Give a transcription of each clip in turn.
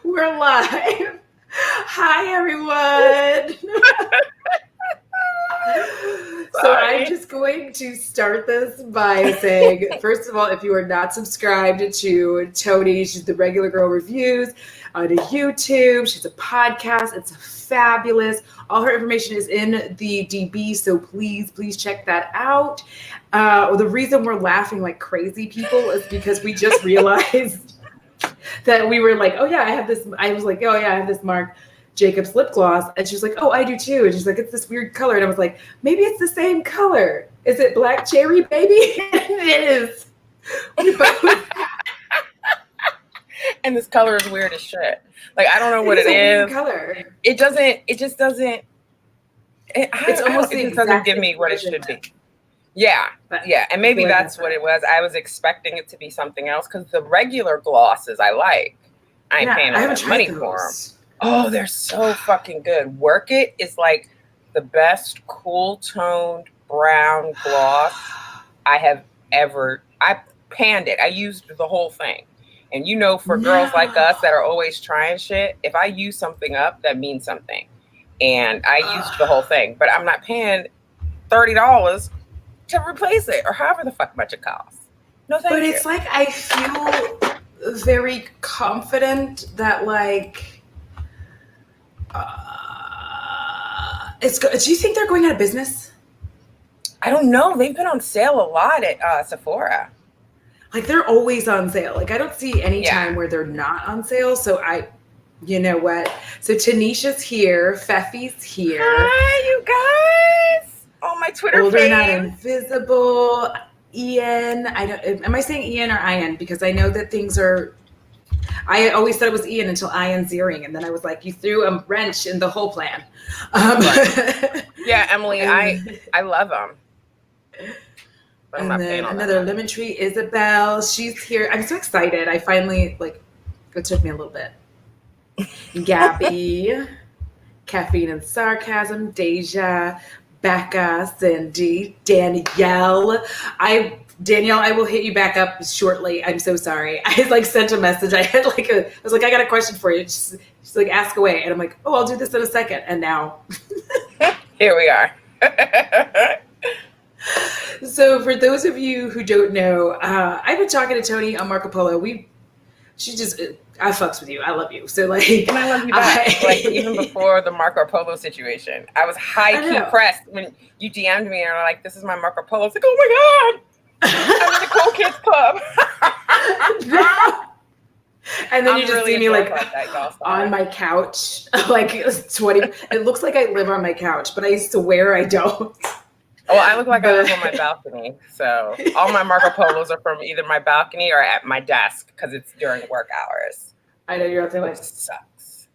We're live. Hi, everyone. So I'm just going to start this by saying, first of all, if you are not subscribed to Toni, she's the Regular Girl Reviews on YouTube. She's a podcast. It's fabulous. All her information is in the DB, so please check that out. The reason we're laughing like crazy people is because we just realized that we were like, oh yeah, I have this. I was like, oh yeah, I have this Marc Jacobs lip gloss. And she's like, oh, I do too. And she's like, it's this weird color. And I was like, maybe it's the same color. Is it black cherry, baby? It is. We both. And this color is weird as shit. Like, I don't know what it is. Color. It just doesn't give me what it should be. Yeah. And maybe that's what it was. I was expecting it to be something else because the regular glosses I like. I ain't paying all that money for them. Oh, they're so fucking good. Work It is like the best cool toned brown gloss I have ever. I panned it. I used the whole thing. And you know, for girls like us that are always trying shit, if I use something up, that means something. And I used the whole thing, but I'm not paying $30 to replace it or however the fuck much it costs. No, thank you. But it's like I feel very confident that like it's good. Do you think they're going out of business? I don't know. They've been on sale a lot at Sephora. Like they're always on sale. Like I don't see any time where they're not on sale. So you know what? So Tanisha's here. Feffy's here. Hi, you guys. Oh, my Twitter Older fame. Not Invisible. Ian. Am I saying Ian or Ian? Because I know that things are. I always thought it was Ian until Ian's earring, and then I was like, you threw a wrench in the whole plan. Yeah, Emily, I love them. But and then another lemon tree, Isabel. She's here. I'm so excited. I finally it took me a little bit. Gabby, Caffeine and Sarcasm, Deja, Becca, Cindy, Danielle. Danielle, I will hit you back up shortly. I'm so sorry. I had sent a message. I was like, I got a question for you. She's like, ask away. And I'm like, oh, I'll do this in a second. And now. Here we are. So for those of you who don't know, I've been talking to Toni on Marco Polo. I fucks with you. I love you. So and I love you back. Even before the Marco Polo situation, I was high-key pressed when you DM'd me and were like, this is my Marco Polo. I was like, oh my God. I'm in the Cool Kids Club. And then you just see me on my couch, 20. It looks like I live on my couch, but I swear I don't. Oh, I look like I live on my balcony. So all my Marco Polos are from either my balcony or at my desk because it's during work hours. I know you're out there like, sucks.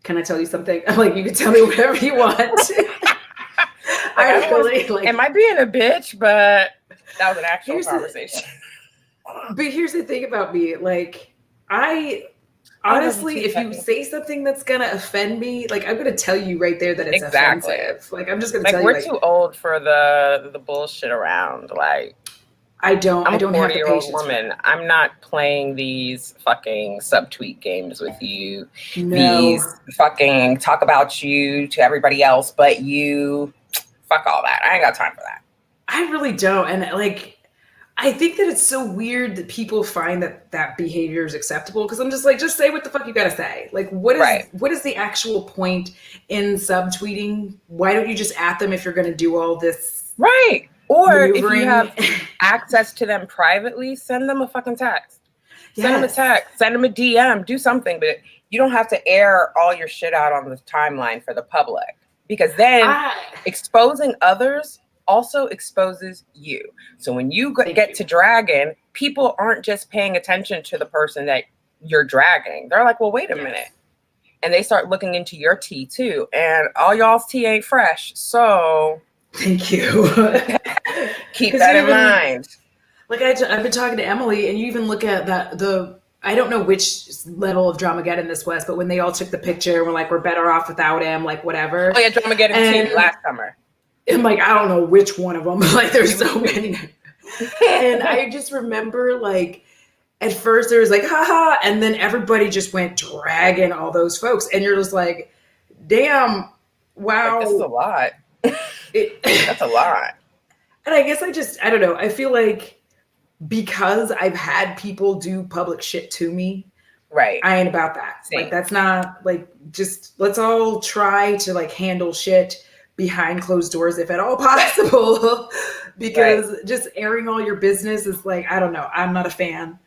Can I tell you something? I'm like, you can tell me whatever you want. Am I being a bitch? But that was an actual conversation. But here's the thing about me. I honestly, if you say something that's going to offend me, I'm going to tell you right there that it's offensive. I'm just going to tell you. We're too old for the bullshit around. I don't have the patience. Woman. I'm not playing these fucking subtweet games with you. No. These fucking talk about you to everybody else but you. Fuck all that. I ain't got time for that. I really don't. And I think that it's so weird that people find that behavior is acceptable because I'm just just say what the fuck you gotta say. What is the actual point in subtweeting? Why don't you just at them if you're gonna do all this? Right. Or if you have access to them privately, send them a fucking text. Send them a text. Send them a DM. Do something. But you don't have to air all your shit out on the timeline for the public. Because then exposing others also exposes you. So when you get to dragging, people aren't just paying attention to the person that you're dragging. They're like, well, wait a minute. And they start looking into your tea too. And all y'all's tea ain't fresh. So thank you. Keep that in mind. I've been talking to Emily, and you even look at I don't know which level of Dramageddon this was, but when they all took the picture and were like, we're better off without him, whatever. Oh yeah, Dramageddon 2 last summer. I'm I don't know which one of them. There's so many. And I just remember at first there was like, haha, and then everybody just went dragging all those folks. And you're just like, damn, wow. Like, this is a lot. That's a lot. And I guess I don't know. I feel like because I've had people do public shit to me, right? I ain't about that. Same. Like, that's not like, just let's all try to like handle shit behind closed doors if at all possible. Because just airing all your business is like, I don't know. I'm not a fan.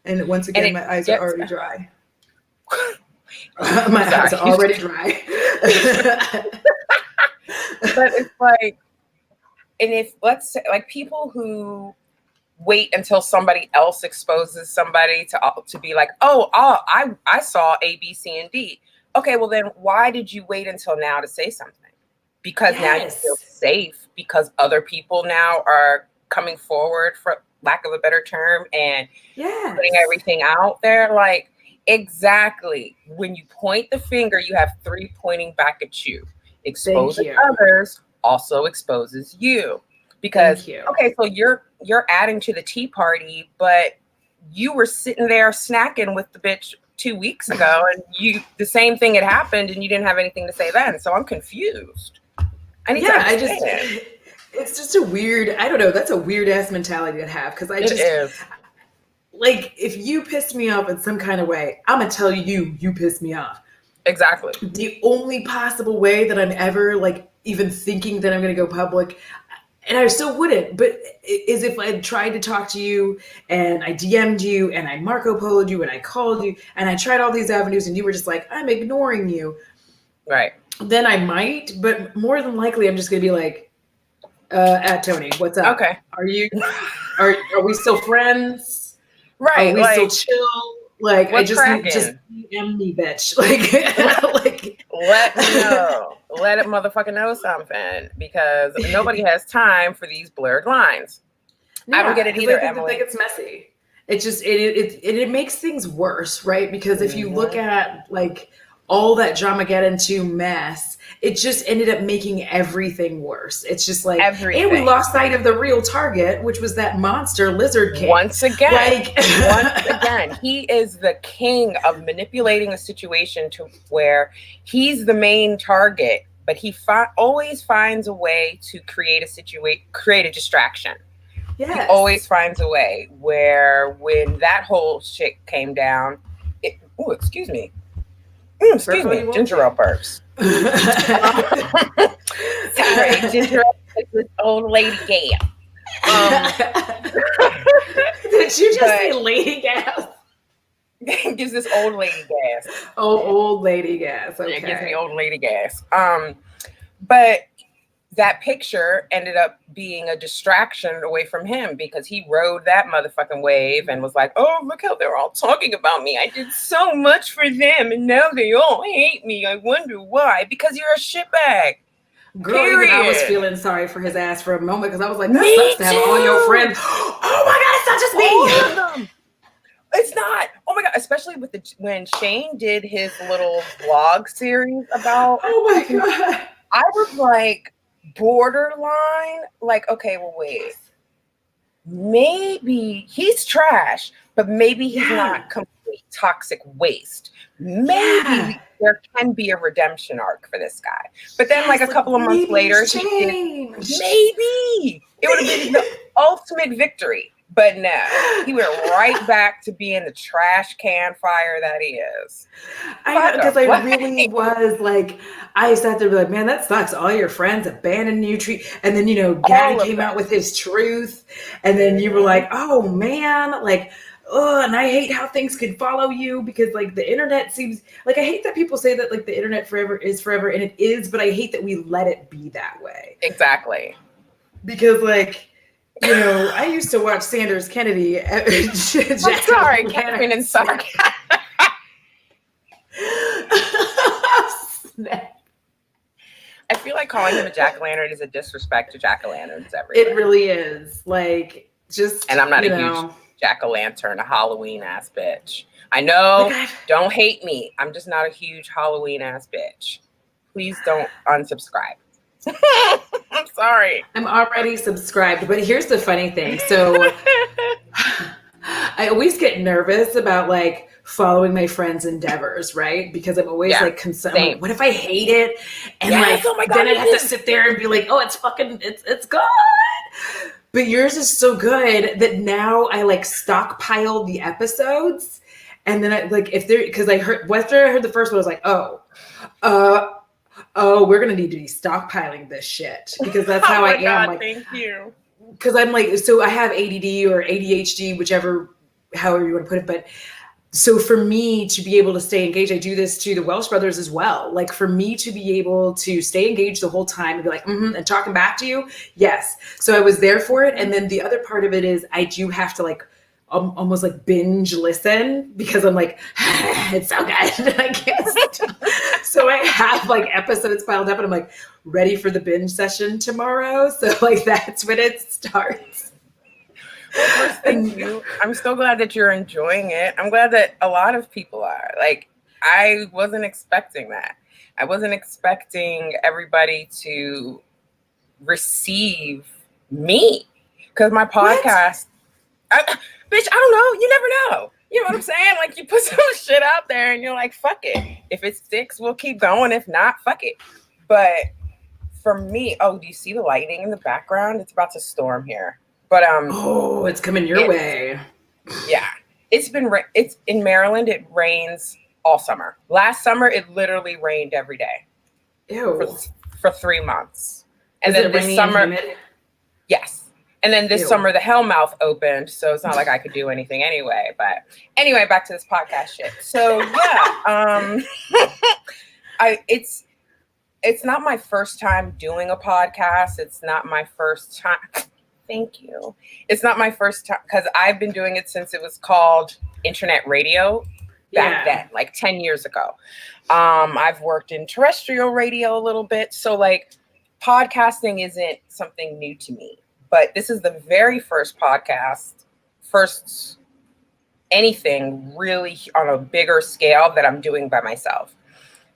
And once again, my eyes are already dry. My eyes are already dry. But it's like, and if, let's say, like, people who wait until somebody else exposes somebody to be like, I saw A, B, C, and D. Okay, well then why did you wait until now to say something? Because now you feel safe because other people now are coming forward, for lack of a better term, and putting everything out there. Like, exactly. When you point the finger, you have three pointing back at you. Exposing others also exposes you. Because okay, so you're adding to the tea party, but you were sitting there snacking with the bitch 2 weeks ago, and the same thing had happened, and you didn't have anything to say then. So I'm confused. It's just a weird, I don't know, that's a weird ass mentality to have, because it is. Like, if you piss me off in some kind of way, I'm gonna tell you pissed me off. Exactly. The only possible way that I'm ever like even thinking that I'm gonna go public, and I still wouldn't, but is if I tried to talk to you and I DM'd you and I Marco Polo'd you and I called you and I tried all these avenues and you were just like, I'm ignoring you. Right. Then I might, but more than likely I'm just going to be like, at Toni, what's up? Okay. Are we still friends? Right. Are we still chill? Like, I just DM me, bitch. Like, let me know. Let it motherfucking know something, because nobody has time for these blurred lines. I don't get it either, Emily. I think it's messy. It just it makes things worse, right? Because if you look at like all that Dramageddon mess, it just ended up making everything worse. It's just like everything. And we lost sight of the real target, which was that monster Lizard King. Once again, he is the king of manipulating a situation to where he's the main target, but he always finds a way to create a distraction. Yes. He always finds a way where when that whole shit came down, excuse me, ginger ale burps. Sorry, ginger ale is this old lady gal. Did you just say lady gas? Gives this old lady gas. Old lady gas. Okay. It gives me old lady gas. But that picture ended up being a distraction away from him, because he rode that motherfucking wave and was like, oh, look how they're all talking about me. I did so much for them and now they all hate me. I wonder why. Because you're a shitbag. Girl, even I was feeling sorry for his ass for a moment, because I was like, that sucks to have all your friends. Oh my God, it's not just me. All of them. It's not. Oh my God, especially with when Shane did his little vlog series about. Oh my God. I was like, borderline, like, okay, well, wait, maybe he's trash, but maybe he's not complete toxic waste. Maybe there can be a redemption arc for this guy. But then, like, a couple of months later, maybe it would have been the ultimate victory. But no, he went right back to being the trash can fire that he is. I know, because I really was like, I sat there and be like, man, that sucks. All your friends abandoned you. And then, Gavin came out with his truth. And then you were like, oh man, like, oh, and I hate how things could follow you, because like the internet seems like, I hate that people say that like the internet forever is forever, and it is, but I hate that we let it be that way. Exactly. Because like, I used to watch Sanders Kennedy. I'm sorry, Catherine and Sark. I feel like calling him a jack-o'-lantern is a disrespect to jack-o'-lanterns everywhere. It really is. Like, just, and I'm not a huge jack-o'-lantern, a Halloween ass bitch. I know, don't hate me. I'm just not a huge Halloween ass bitch. Please don't unsubscribe. I'm sorry. I'm already subscribed, but here's the funny thing. So I always get nervous about like following my friends' endeavors, right? Because I'm always like concerned. Like, what if I hate it? And like, oh my God, then I have to sit there and be like, oh, it's good. But yours is so good that now I like stockpile the episodes. And then I like, because after I heard the first one, I was like, we're going to need to be stockpiling this shit because that's how I am. God, like, thank you. Because I'm like, so I have ADD or ADHD, however you want to put it. But so for me to be able to stay engaged, I do this to the Welsh brothers as well. Like for me to be able to stay engaged the whole time and be like, and talking back to you. Yes. So I was there for it. And then the other part of it is I do have to like almost like binge listen because I'm like, it's so good. I can't stop. So I have like episodes piled up and I'm like ready for the binge session tomorrow. So like that's when it starts. Well, first, thank you. I'm so glad that you're enjoying it. I'm glad that a lot of people are. Like, I wasn't expecting that. I wasn't expecting everybody to receive me because my podcast, bitch, I don't know. You never know. You know what I'm saying? Like, you put some shit out there and you're like, fuck it. If it sticks, we'll keep going. If not, fuck it. But for me, do you see the lightning in the background? It's about to storm here. But it's coming your way. Yeah, it's in Maryland. It rains all summer. Last summer, it literally rained every day. Ew. For 3 months, and then this summer, yes, and then this summer the Hellmouth opened, so it's not like I could do anything anyway. But anyway, back to this podcast shit. So yeah, it's not my first time doing a podcast. It's not my first time. Thank you. It's not my first time because I've been doing it since it was called internet radio back then, like 10 years ago. I've worked in terrestrial radio a little bit. So like podcasting isn't something new to me, but this is the very first podcast, first anything really on a bigger scale that I'm doing by myself.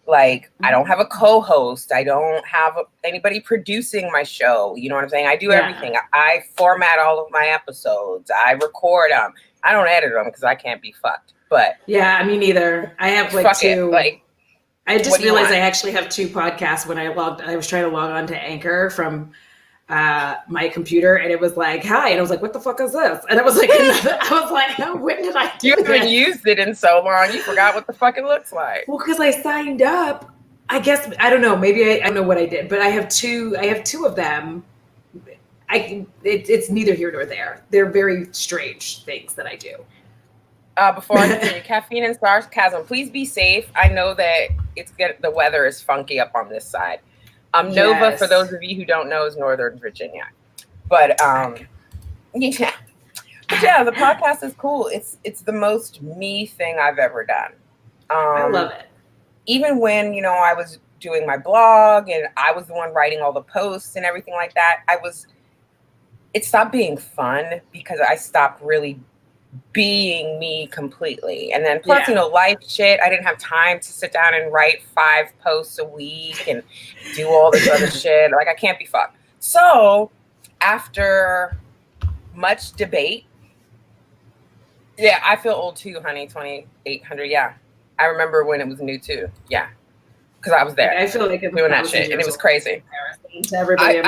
Like, I don't have a co-host. I don't have anybody producing my show. You know what I'm saying? I do everything. I format all of my episodes. I record them. I don't edit them because I can't be fucked. But yeah, me neither. I have like two. I just realized I actually have two podcasts. When I was trying to log on to Anchor from my computer, and it was like, "Hi," and I was like, "What the fuck is this?" And I was like, when did I do You haven't used it in so long, you forgot what the fuck it looks like. Well, because I signed up. I guess I don't know. Maybe I don't know what I did, but I have two of them. It's neither here nor there. They're very strange things that I do. Before I continue, caffeine and sarcasm. Please be safe. I know that the weather is funky up on this side. Nova, for those of you who don't know, is Northern Virginia. But yeah. But yeah, the podcast is cool. It's the most me thing I've ever done. I love it. Even when, I was doing my blog and I was the one writing all the posts and everything like that, it stopped being fun because I stopped really being me completely. And then plus, life shit, I didn't have time to sit down and write 5 posts a week and do all this other shit. Like, I can't be fucked. So after much debate, I feel old too, honey. 2800. Yeah. I remember when it was new too. Yeah. Because I was there. I feel like doing that shit and it was crazy. To everybody,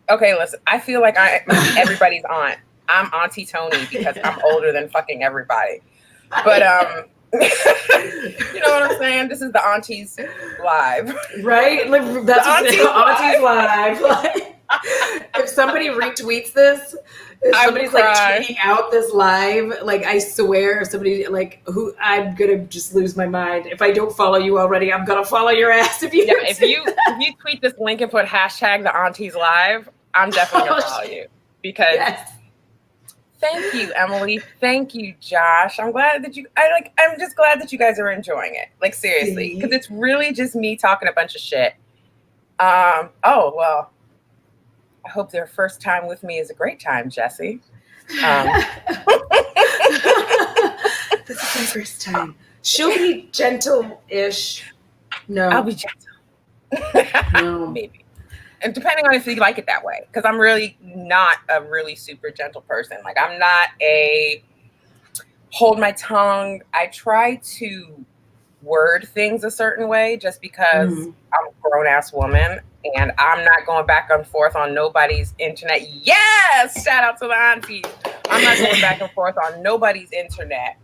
okay, listen, I feel like I'm everybody's aunt. I'm Auntie Toni because I'm older than fucking everybody. But you know what I'm saying? This is the Aunties Live. Right? Like, that's Aunties Live. Like, if somebody retweets this, if somebody's like tweeting out this live, like, I swear, if somebody I'm gonna just lose my mind. If I don't follow you already, I'm gonna follow your ass. If you tweet this link and put hashtag the Aunties Live, I'm definitely gonna follow you because. Yes. Thank you, Emily. Thank you, Josh. I'm glad that I'm just glad that you guys are enjoying it. Like, seriously, because it's really just me talking a bunch of shit. Well, I hope their first time with me is a great time, Jesse. This is my first time. She'll be gentle-ish. No. I'll be gentle. No. Maybe. And depending on if you like it that way, because I'm really not a really super gentle person. Like, I'm not hold my tongue. I try to word things a certain way just because I'm a grown-ass woman and I'm not going back and forth on nobody's internet. Yes! Shout out to the aunties. I'm not going back and forth on nobody's internet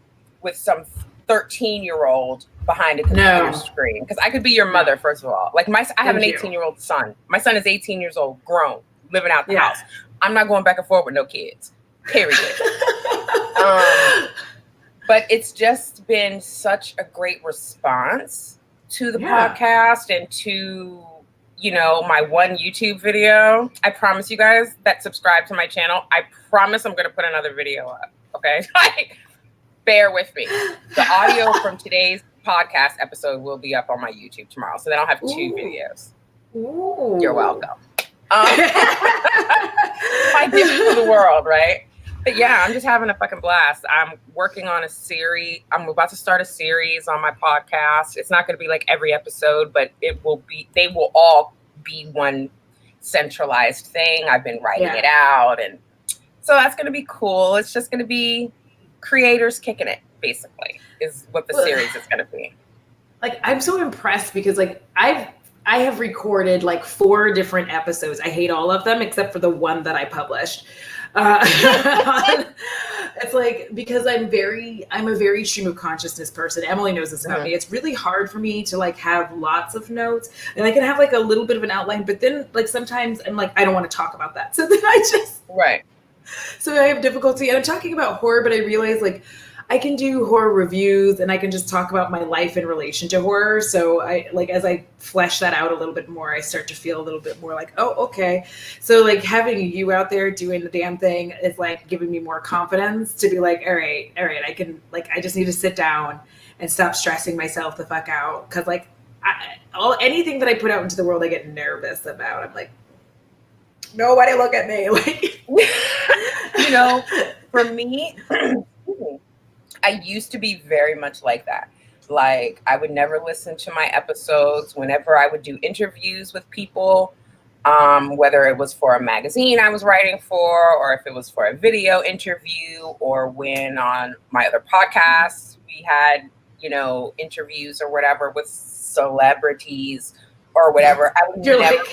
with some 13-year-old behind a computer screen. Because I could be your mother, first of all. Like I have an 18-year-old son. My son is 18 years old, grown, living out the house. I'm not going back and forth with no kids. Period. But it's just been such a great response to the podcast and to, you know, my one YouTube video. I promise you guys that subscribe to my channel. I promise I'm going to put another video up. Okay. Like, bear with me. The audio from today's podcast episode will be up on my YouTube tomorrow. So then I'll have 2 videos. Ooh. You're welcome. My gift to the world, right? But yeah, I'm just having a fucking blast. I'm working on a series. I'm about to start a series on my podcast. It's not going to be like every episode, but it will be, they will all be one centralized thing. I've been writing it out. And so that's going to be cool. It's just going to be creators kicking it, basically, is what the series is going to be. Like, I'm so impressed because like I have recorded like 4 different episodes. I hate all of them except for the one that I published. It's like, because I'm a very stream of consciousness person. Emily knows this about me. It's really hard for me to like have lots of notes, and I can have like a little bit of an outline, but then like sometimes I'm like, I don't want to talk about that. So then so I have difficulty, and I'm talking about horror, but I realize like I can do horror reviews and I can just talk about my life in relation to horror. So I like, as I flesh that out a little bit more, I start to feel a little bit more like, oh, okay. So like having you out there doing the damn thing is like giving me more confidence to be like, all right, I can, like, I just need to sit down and stop stressing myself the fuck out. Cause like anything that I put out into the world, I get nervous about. I'm like, nobody look at me. Like, you know, for me, I used to be very much like that. Like, I would never listen to my episodes whenever I would do interviews with people, whether it was for a magazine I was writing for, or if it was for a video interview, or when on my other podcasts we had, you know, interviews or whatever with celebrities or whatever. I would never,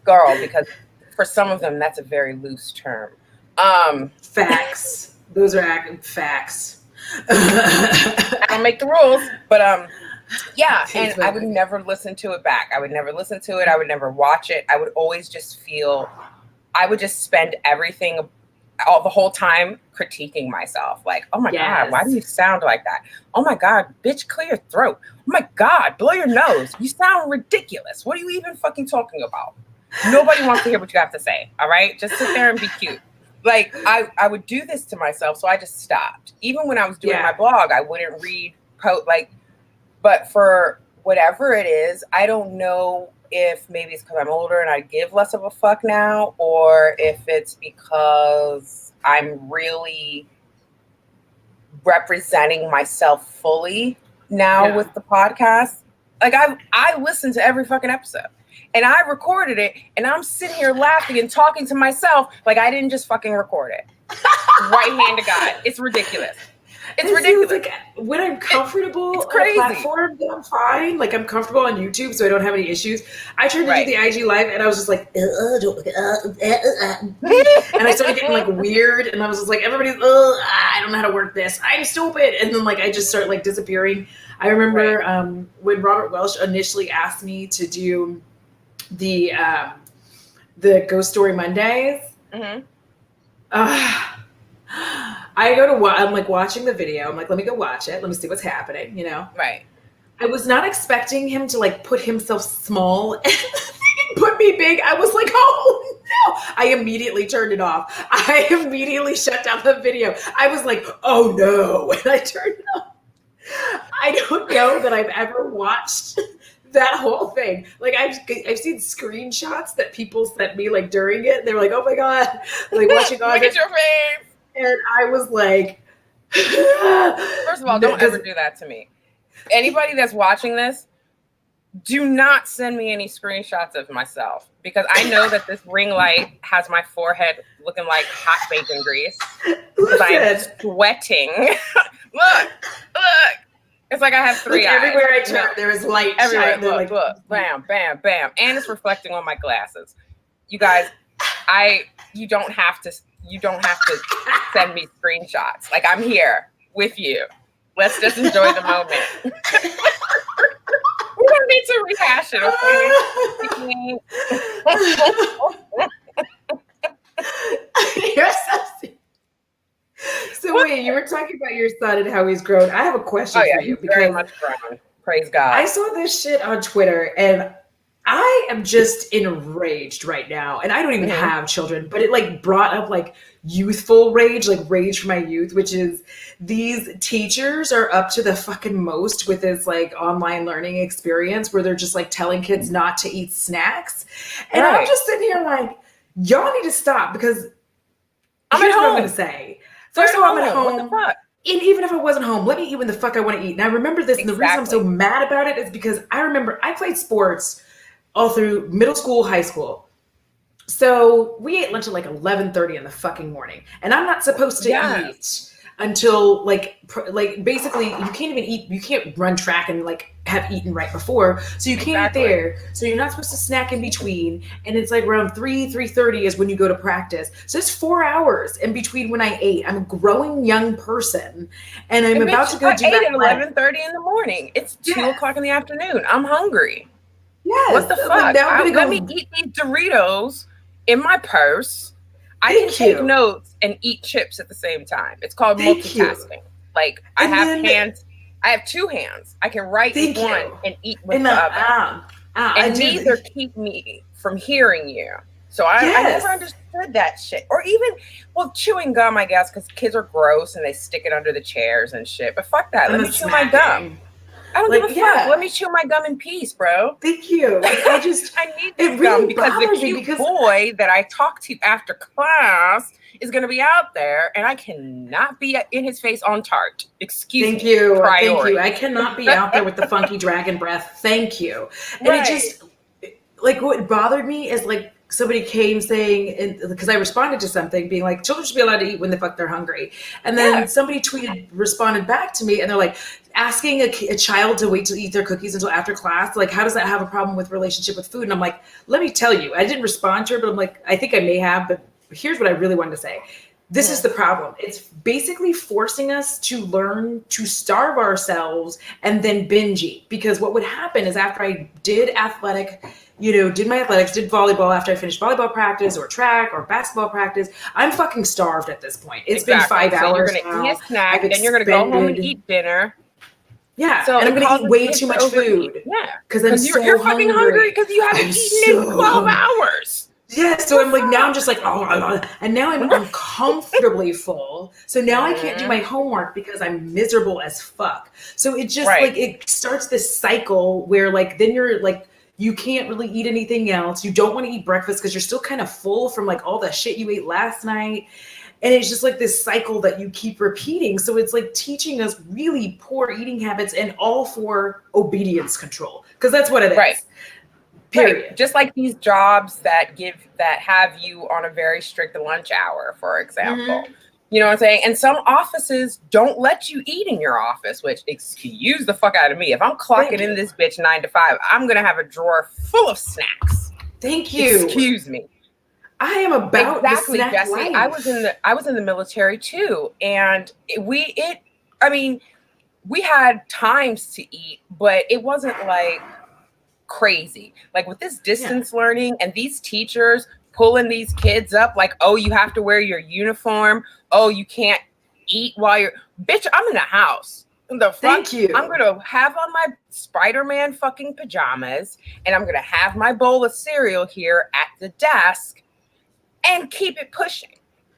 girl, because for some of them that's a very loose term. Facts. Those are facts. I don't make the rules, but yeah, and I would never listen to it back. I would never listen to it. I would never watch it. I would always just feel, I would just spend the whole time critiquing myself. Like, oh my God, why do you sound like that? Oh my God, bitch, clear your throat. Oh my God, blow your nose. You sound ridiculous. What are you even fucking talking about? Nobody wants to hear what you have to say. All right, just sit there and be cute. Like, I would do this to myself, so I just stopped. Even when I was doing my blog, I wouldn't read but for whatever it is, I don't know if maybe it's because I'm older and I give less of a fuck now, or if it's because I'm really representing myself fully now with the podcast. Like, I listen to every fucking episode. And I recorded it, and I'm sitting here laughing and talking to myself like I didn't just fucking record it. Right hand to God. It's ridiculous. It's ridiculous. Like, when I'm comfortable on a platform, then I'm fine. Like, I'm comfortable on YouTube, so I don't have any issues. I tried to do the IG live, and I was just like, don't look and I started getting like weird, and I was just like, everybody's, I don't know how to work this. I'm stupid. And then like I just start like disappearing. I remember when Robert Welsh initially asked me to do the Ghost Story Mondays. I'm like watching the video. I'm like, let me go watch it. Let me see what's happening, you know? Right. I was not expecting him to like put himself small and put me big. I was like, oh no. I immediately turned it off. I immediately shut down the video. I was like, oh no. And I turned it off. I don't know that I've ever watched that whole thing. Like, I've seen screenshots that people sent me like during it. They were like, oh my God, like watching all Look at your face. And I was like, first of all, don't ever do that to me. Anybody that's watching this, do not send me any screenshots of myself because I know that this ring light has my forehead looking like hot bacon grease because I am sweating. Look. It's like I have three eyes. Everywhere I turn, there is light. Everywhere, look, bam, bam, bam, and it's reflecting on my glasses. You guys, you don't have to send me screenshots. Like, I'm here with you. Let's just enjoy the moment. We don't need to rehash it, okay? You're so wait, you were talking about your son and how he's grown. I have a question for you. He's very much grown. Praise God. I saw this shit on Twitter and I am just enraged right now. And I don't even have children, but it like brought up like youthful rage, like rage for my youth, which is these teachers are up to the fucking most with this like online learning experience where they're just like telling kids not to eat snacks. And I'm just sitting here like, y'all need to stop because here's what I'm going to say. First of all, I'm at home. What the fuck? And even if I wasn't home, let me eat when the fuck I want to eat. And I remember this, and the reason I'm so mad about it is because I remember I played sports all through middle school, high school. So we ate lunch at like 11:30 in the fucking morning. And I'm not supposed to eat until like basically you can't even eat, you can't run track and like have eaten right before. So you can't eat there. So you're not supposed to snack in between. And it's like around 3:30 is when you go to practice. So it's 4 hours in between when I ate. I'm a growing young person and I'm about to go do that. At 11:30 in the morning. It's 2:00 in the afternoon. I'm hungry. Yes. What the fuck? Let me eat these Doritos in my purse. I can take notes and eat chips at the same time. It's called multitasking. Like I have two hands. I can write with one and eat with the other. And neither keep me from hearing you. So I never understood that shit. Or even, chewing gum, I guess, because kids are gross and they stick it under the chairs and shit. But fuck that. Let me chew my gum. I don't give a fuck. Let me chew my gum in peace, bro. Thank you. I need this gum because the cute boy that I talk to after class is going to be out there, and I cannot be in his face on tart. Excuse me. Thank you. I cannot be out there with the funky dragon breath. Thank you. And it just, like, what bothered me is, like, somebody came saying, because I responded to something being like, children should be allowed to eat when the fuck they're hungry. And then somebody responded back to me and they're like, asking a child to wait to eat their cookies until after class, like, how does that have a problem with relationship with food? And I'm like, let me tell you, I didn't respond to her, but I'm like, I think I may have, but here's what I really wanted to say. This is the problem. It's basically forcing us to learn to starve ourselves and then binge eat. Because what would happen is after I did did my athletics, did volleyball after I finished volleyball practice or track or basketball practice, I'm fucking starved at this point. It's been 5 hours. You're going to eat a snack, then you're going to go home and eat dinner. Yeah, so and I'm going to eat way too much food. Yeah, because you're fucking hungry because you haven't eaten in 12 hours. Yeah, so I'm like, now I'm just like, and now I'm uncomfortably full. So now I can't do my homework because I'm miserable as fuck. So it just like, it starts this cycle where like, then you're like, you can't really eat anything else. You don't want to eat breakfast because you're still kind of full from like all the shit you ate last night. And it's just like this cycle that you keep repeating. So it's like teaching us really poor eating habits and all for obedience control. Because that's what it is. Right. Period. Right. Just like these jobs that have you on a very strict lunch hour, for example. You know what I'm saying? And some offices don't let you eat in your office, which, excuse the fuck out of me. If I'm clocking in this bitch 9 to 5, I'm going to have a drawer full of snacks. Thank you. Excuse me. I am about exactly, the snack Jesse. life. I was in the military too, and we had times to eat, but it wasn't like crazy. Like with this distance learning and these teachers pulling these kids up, like, oh, you have to wear your uniform. Oh, you can't eat while you're bitch. I'm in the house. Thank you. I'm gonna have on my Spider-Man fucking pajamas, and I'm gonna have my bowl of cereal here at the desk. And keep it pushing.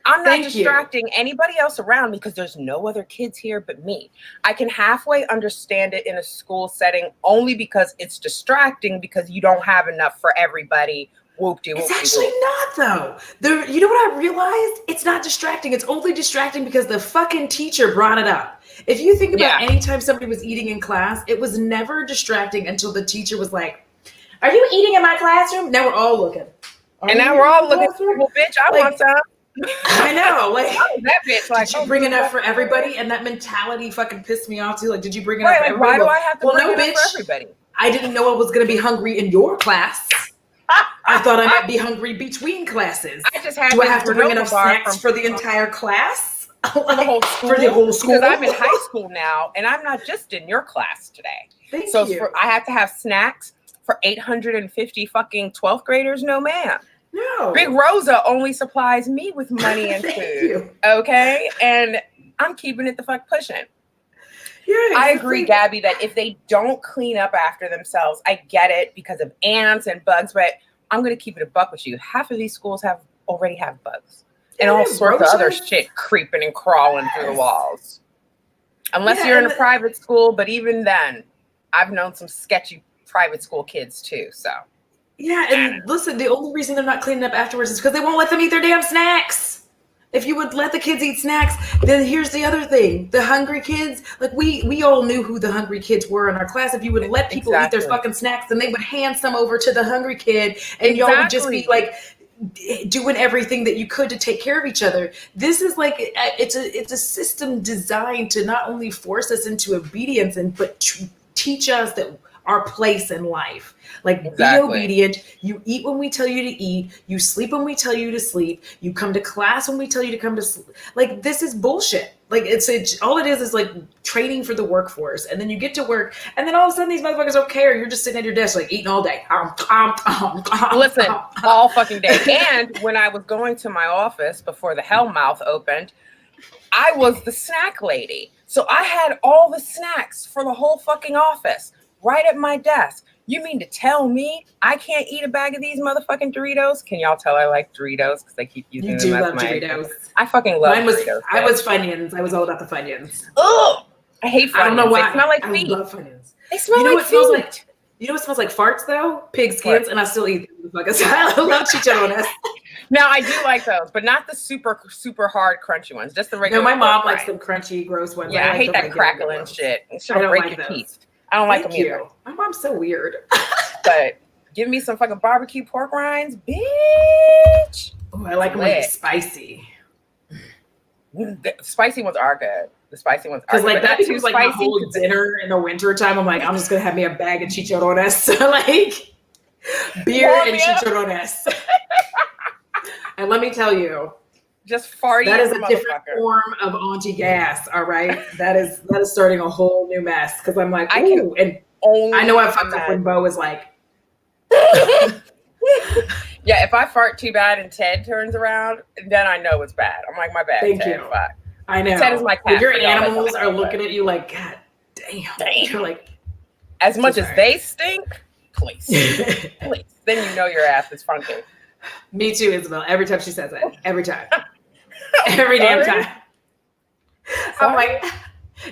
I'm not distracting anybody else around me because there's no other kids here but me. I can halfway understand it in a school setting only because it's distracting because you don't have enough for everybody It's actually not, though. You know what I realized? It's not distracting. It's only distracting because the fucking teacher brought it up. If you think about any time somebody was eating in class, it was never distracting until the teacher was like, "Are you eating in my classroom?" Now we're all looking. And now we're all looking. Well, bitch, I want some. I know. Like, that bitch. Like, did you bring enough for everybody? And that mentality fucking pissed me off too. Like, did you bring enough for everybody? Why do I have to bring enough for everybody? I didn't know I was going to be hungry in your class. I thought I might be hungry between classes. I just had. Do I have to bring enough snacks for the entire class? For the whole school? For the whole school? Because I'm in high school now, and I'm not just in your class today. Thank you. I have to have snacks for 850 fucking 12th graders? No, ma'am. No. Big Rosa only supplies me with money and food. Okay? And I'm keeping it the fuck pushing. Yeah, I agree, Gabby, that if they don't clean up after themselves, I get it because of ants and bugs, but I'm going to keep it a buck with you. Half of these schools already have bugs and all sorts of other shit creeping and crawling through the walls. Unless you're in a private school, but even then, I've known some sketchy private school kids too, so. Yeah, and listen, the only reason they're not cleaning up afterwards is because they won't let them eat their damn snacks. If you would let the kids eat snacks, then here's the other thing. The hungry kids, like we all knew who the hungry kids were in our class. If you would let people eat their fucking snacks, then they would hand some over to the hungry kid and y'all would just be like doing everything that you could to take care of each other. This is like, it's a system designed to not only force us into obedience, but to teach us that our place in life. Like, be obedient. You eat when we tell you to eat. You sleep when we tell you to sleep. You come to class when we tell you to come to sleep. Like, this is bullshit. Like, all it is like training for the workforce. And then you get to work, and then all of a sudden these motherfuckers don't care. You're just sitting at your desk, like, eating all day. Listen, all fucking day. And when I was going to my office before the Hellmouth opened, I was the snack lady. So I had all the snacks for the whole fucking office right at my desk. You mean to tell me I can't eat a bag of these motherfucking Doritos? Can y'all tell I like Doritos because they keep using them? You do love Doritos. I fucking love Doritos. I was Funyuns. I was all about the Funyuns. Ugh! I hate Funyuns. I don't know why. They smell like feet. I love Funyuns. They smell like feet. You know what smells like farts though? Pig skins, and I still eat them. I love chicharrones. Now I do like those, but not the super, super hard crunchy ones. Just the regular. No, my mom likes them crunchy, gross ones. Yeah, I hate that crackling shit. It's gonna break your teeth. I don't like them either. My mom's so weird. But give me some fucking barbecue pork rinds, bitch. Oh, I like them when they're spicy. The spicy ones are good. The spicy ones are good. Because like that becomes like my whole dinner in the winter time. I'm like, I'm just gonna have me a bag of chicharrones. Like beer and chicharrones. And let me tell you, just farting. That is a different form of auntie gas. All right, that is starting a whole new mess. Because I'm like, ooh, and I know I fucked up when Bo was like, yeah. If I fart too bad and Ted turns around, then I know it's bad. I'm like, my bad. Thank Ted, you. Fuck. I know. Ted is my cat. Your animals are looking at you like, God damn. You're like, as much as they stink, please, please. Then you know your ass is funky. Me too, Isabel. Every time she says it, every time. Every damn time. I'm like,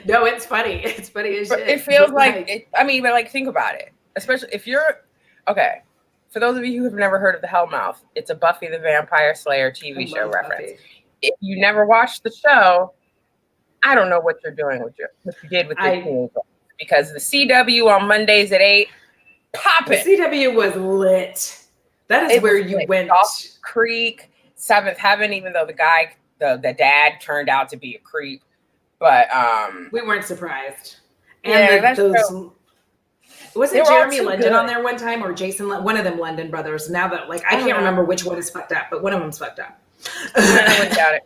no, it's funny. It's funny as shit. It feels like, but like, think about it. Especially if you're, okay, for those of you who have never heard of the Hellmouth, it's a Buffy the Vampire Slayer TV show reference. Buffy. If you never watched the show, I don't know what you're doing with what you did with your team. Because the CW on Mondays at 8, pop it. The CW was lit. That is where you went. Dawson's Creek, Seventh Heaven, even though the guy, the dad turned out to be a creep. But we weren't surprised. And wasn't Jeremy London on there one time, or Jason, one of them London brothers? Now that I can't remember which one is fucked up, but one of them's fucked up. I wouldn't doubt it.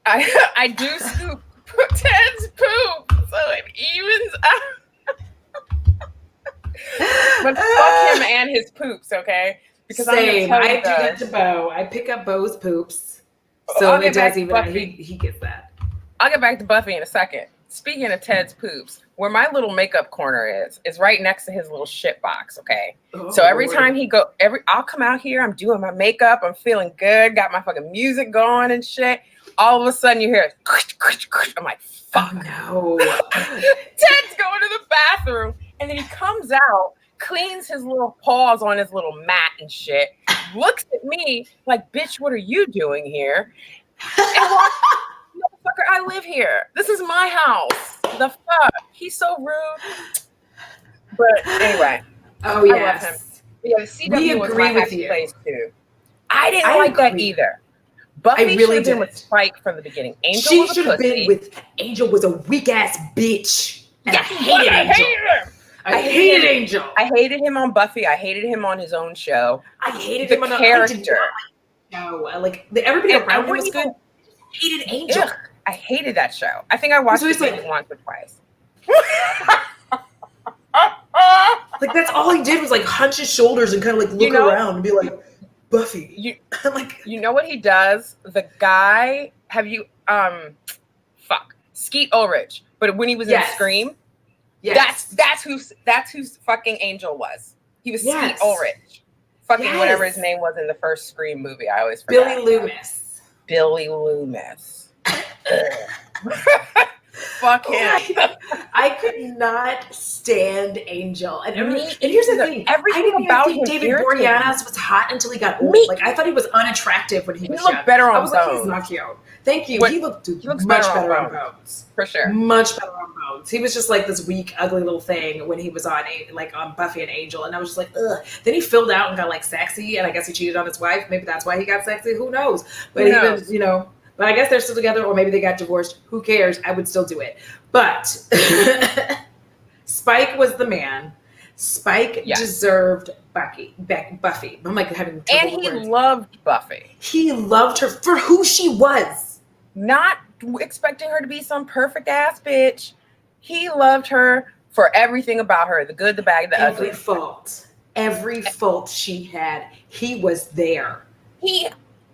I do scoop Ted's poop, so it evens out. But fuck him and his poops, okay? Because same. I do that to Bo. I pick up Bo's poops, so it does even. He gets that. I'll get back to Buffy in a second. Speaking of Ted's poops, where my little makeup corner is right next to his little shit box, okay? Oh, so every time I'll come out here, I'm doing my makeup, I'm feeling good, got my fucking music going and shit. All of a sudden you hear, I'm like, fuck. Oh, no. Ted's going to the bathroom, and then he comes out cleans his little paws on his little mat and shit, looks at me like, bitch, what are you doing here? And walks, motherfucker, I live here. This is my house. The fuck? He's so rude. But anyway. Oh, yes. I love him. Yeah, CW was my happy place too. I didn't like that either. Buffy should have been with Spike from the beginning. Angel should have been with Angel was a weak ass bitch. And I hated Angel. I hated Angel. I hated him on Buffy. I hated him on his own show. I hated him on the character. No, everybody around him was good. I hated Angel. Ugh, I hated that show. I think I watched it maybe once or twice. Like that's all he did was like hunch his shoulders and kind of like look around and be like, Buffy. You know what he does? The guy, have you Skeet Ulrich, but when he was in Scream, that's who fucking Angel was. He was Skeet Ulrich. Fucking whatever his name was in the first Scream movie. I always forget. Billy Loomis. Fuck him. I could not stand Angel. And here's the thing. I didn't even think David Boreanaz was hot until he got old. Like, I thought he was unattractive when he was young. Better on I was like, Bones. he's not cute. Thank you. He looks much better on Bones. For sure. Much better on Bones. He was just like this weak, ugly little thing when he was on Buffy and Angel. And I was just like, ugh. Then he filled out and got like sexy. And I guess he cheated on his wife. Maybe that's why he got sexy. Who knows? But but I guess they're still together, or maybe they got divorced. Who cares? I would still do it. But Spike was the man. Spike deserved Buffy. I'm like having trouble and he loved Buffy. He loved her for who she was. Not expecting her to be some perfect ass bitch. He loved her for everything about her. The good, the bad, the ugly. Every fault she had, he was there. He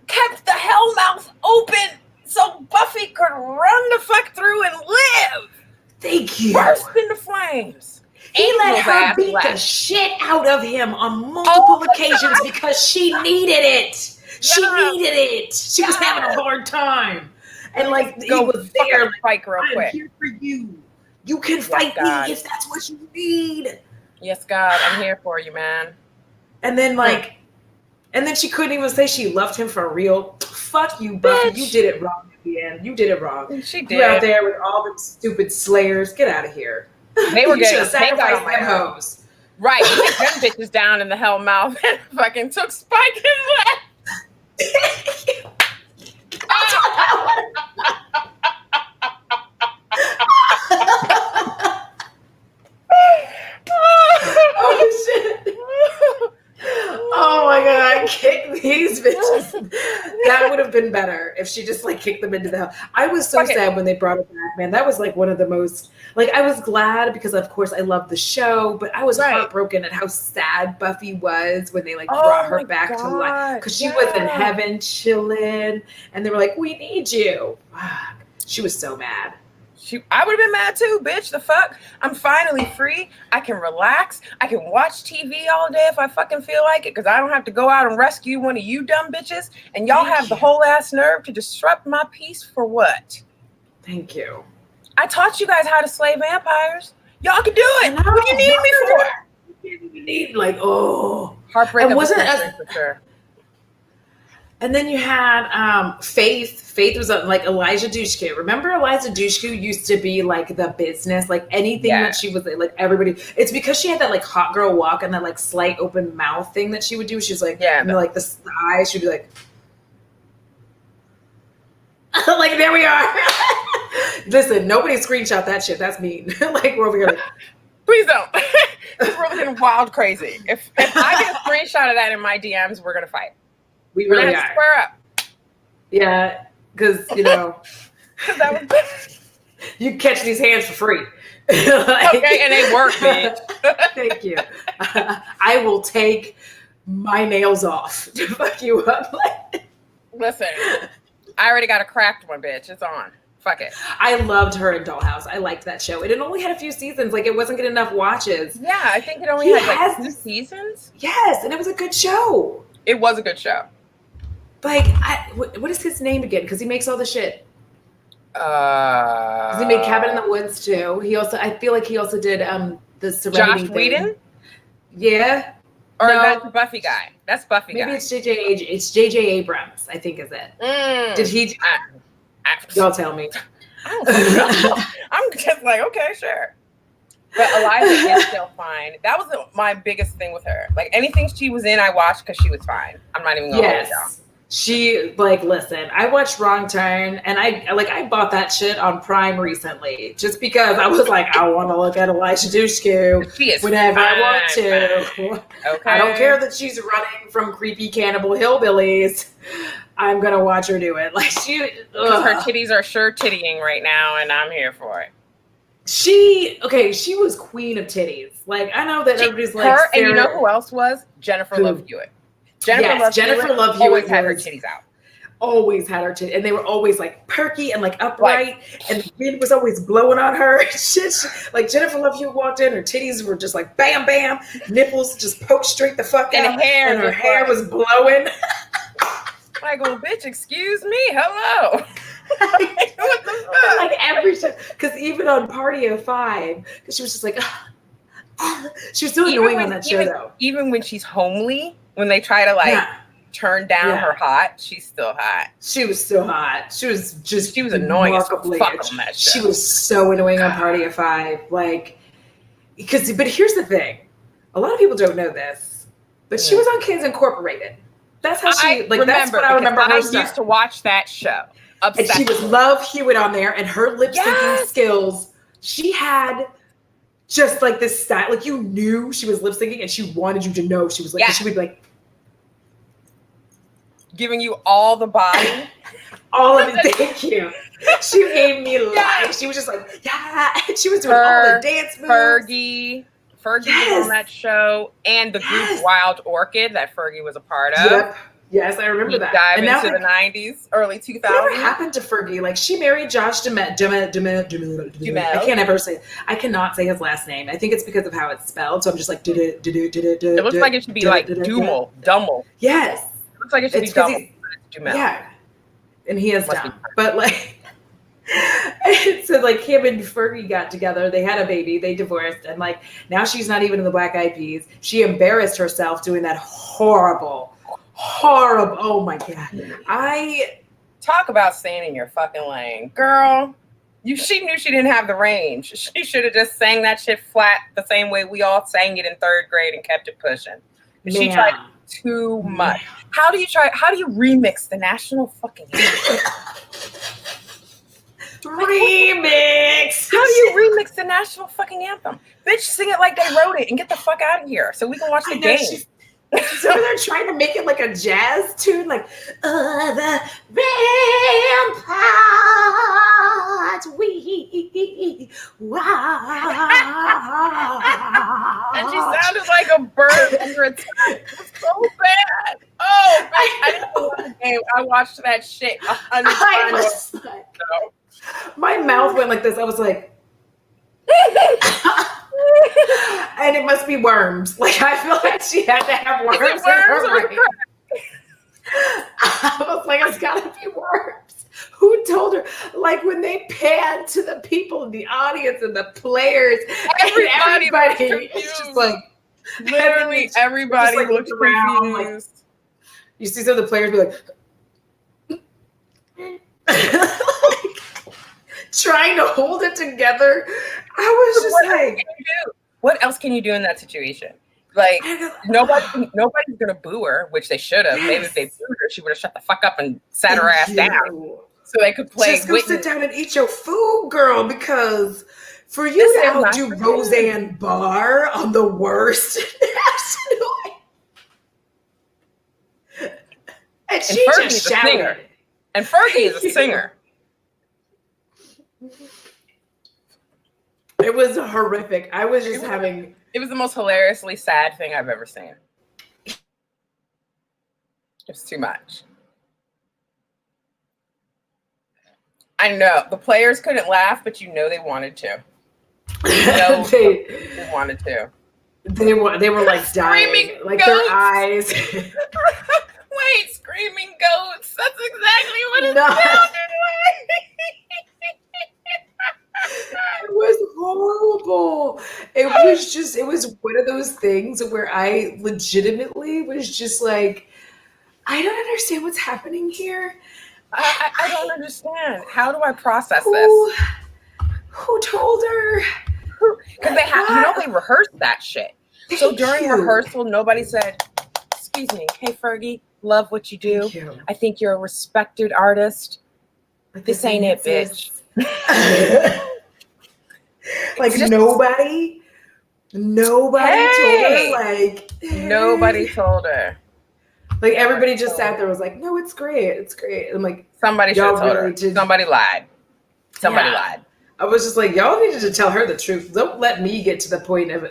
kept the hellmouth open so Buffy could run the fuck through and live. Thank you. Burst into flames. He let her beat the shit out of him on multiple occasions because she needed it. She needed it. She was having a hard time. And he was there. Fight real quick. I'm here for you. You can fight me if that's what you need. Yes, God, I'm here for you, man. And then and then she couldn't even say she loved him for real. Fuck you, Buffy. Bitch. You did it wrong at the end. You did it wrong. She did. You out there with all the stupid slayers. Get out of here. They were getting sacrificed them hoes. Right. He took them bitches down in the hell mouth and fucking took Spike and left. Oh shit. Oh my god, I kicked these bitches. That would have been better if she just kicked them into the hell. I was so sad when they brought it back, man. That was one of the most I was glad because of course I love the show, but I was heartbroken at how sad Buffy was when they brought her back to life. Because she was in heaven chilling and they were like, we need you. Fuck. She was so mad. I would have been mad too, bitch. The fuck? I'm finally free. I can relax. I can watch TV all day if I fucking feel like it because I don't have to go out and rescue one of you dumb bitches. And y'all have the whole ass nerve to disrupt my peace for what? Thank you. I taught you guys how to slay vampires. Y'all can do it. What do you need me for? You can't even need heartbreak. It wasn't for sure. And then you had Faith. Faith was Elijah Dushku. Remember Elijah Dushku used to be the business, anything that she was everybody. It's because she had that hot girl walk and that slight open mouth thing that she would do. She was the eyes. She'd be like there we are. Listen, nobody screenshot that shit. That's mean. We're over here. Please don't. We're looking wild crazy. If I get a screenshot of that in my DMs, we're gonna fight. We really are. Square up. Yeah, because that was you catch these hands for free. Okay, and they work, bitch. Thank you. I will take my nails off to fuck you up. Listen, I already got a cracked one, bitch. It's on. Fuck it. I loved her in Dollhouse. I liked that show. It only had a few seasons. It wasn't getting enough watches. Yeah, I think it only had 2 seasons. Yes, and it was a good show. It was a good show. What is his name again? Because he makes all the shit. He made Cabin in the Woods too. I feel like he also did the Serenity Josh Whedon? Yeah. Or no, that's the Buffy guy. That's Buffy maybe guy. Maybe it's J.J. Abrams, I think is it. Did he y'all tell me. I don't know. I'm just like, okay, sure. But Eliza is still fine. That was my biggest thing with her. Like anything she was in, I watched because she was fine. I'm not even gonna hold it down. She listen, I watched Wrong Turn and I bought that shit on Prime recently just because I was like, I want to look at Eliza Dushku whenever I want to. Okay. I don't care that she's running from creepy cannibal hillbillies. I'm gonna watch her do it. Like because her titties are sure tittying right now, and I'm here for it. She was queen of titties. Like I know that everybody's like her, and you know who else was? Jennifer Love Hewitt. Jennifer Love Hewitt always had her titties out. Always had her titties, and they were always like perky and like upright, and the wind was always blowing on her. Shit, like Jennifer Love Hewitt walked in, her titties were just like bam, bam, nipples just poked straight the fuck out, and her hair was blowing. Like, well, bitch, excuse me, hello. What the fuck? Like every time, because even on Party of Five, because she was just like, she was so annoying on that show though. Even when she's homely. When they try to turn down her hot, she's still hot. She was still hot. She was annoying as fuck on that show. She was so annoying on Party of Five. But here's the thing. A lot of people don't know this, but she was on Kids Incorporated. That's how she that's what I remember her I used to watch that show. And she was Love Hewitt on there, and her lip syncing skills, she had just like this style, like you knew she was lip syncing and she wanted you to know she was like, she would be like giving you all the body. All of it, thank you. She made me laugh. She was just like, and she was doing all the dance moves. Fergie was on that show, and the group Wild Orchid that Fergie was a part of. Yep. Yes, I remember that. Dive into the 90s, early 2000s. Whatever happened to Fergie? Like, she married Josh Duhamel. I cannot say his last name. I think it's because of how it's spelled. So I'm just like, it looks like it should be like Dummel. Yes. It looks like it should be Dummel. Yeah. And he is dumb. But like, so like him and Fergie got together. They had a baby. They divorced. And like, now she's not even in the Black Eyed Peas. She embarrassed herself doing that horrible. Oh my God. I talk about staying in your fucking lane. Girl, she knew she didn't have the range. She should have just sang that shit flat the same way we all sang it in third grade and kept it pushing. She tried too much. How do you remix the national fucking anthem? Remix. How do you remix the national fucking anthem? Bitch, sing it like they wrote it and get the fuck out of here so we can watch the game. She's over there trying to make it like a jazz tune, like the vampires and she sounded like a bird under attack. It was so bad. Oh, man. I didn't watch the game. I watched that shit 100 times. My mouth went like this. I was like. And it must be worms. Like I feel like she had to have worms in her brain. I was like, it's gotta be worms. Who told her? Like when they panned to the people in the audience and the players, everybody it's just like literally everybody like, looked around. Like, you see some of the players be like trying to hold it together. I was just like, what else can you do in that situation? Like nobody's gonna boo her, which they should have. Maybe if they booed her, she would have shut the fuck up and sat her ass down, so they could play. Just go sit down and eat your food, girl. Because for you to outdo Roseanne Barr on the worst, and she just shouted. And Fergie is a singer. It was horrific. I was just having... It was the most hilariously sad thing I've ever seen. It was too much. I know. The players couldn't laugh, but you know they wanted to. They wanted to. They were like dying. Like goats. Their eyes... Wait, screaming goats. That's exactly what it sounded like. It was horrible. It was one of those things where I legitimately was just like, I don't understand what's happening here. I don't understand. How do I process Who, this? Who told her? Because they rehearsed that shit. So during rehearsal, nobody said, excuse me, hey Fergie, love what you do. I think you're a respected artist. But this ain't it, bitch. Like nobody told her. Like nobody told her. Like everybody just sat there and was like, no, it's great. It's great. I'm like, somebody should have told her. Somebody lied. Somebody lied. I was just like, y'all needed to tell her the truth. Don't let me get to a point of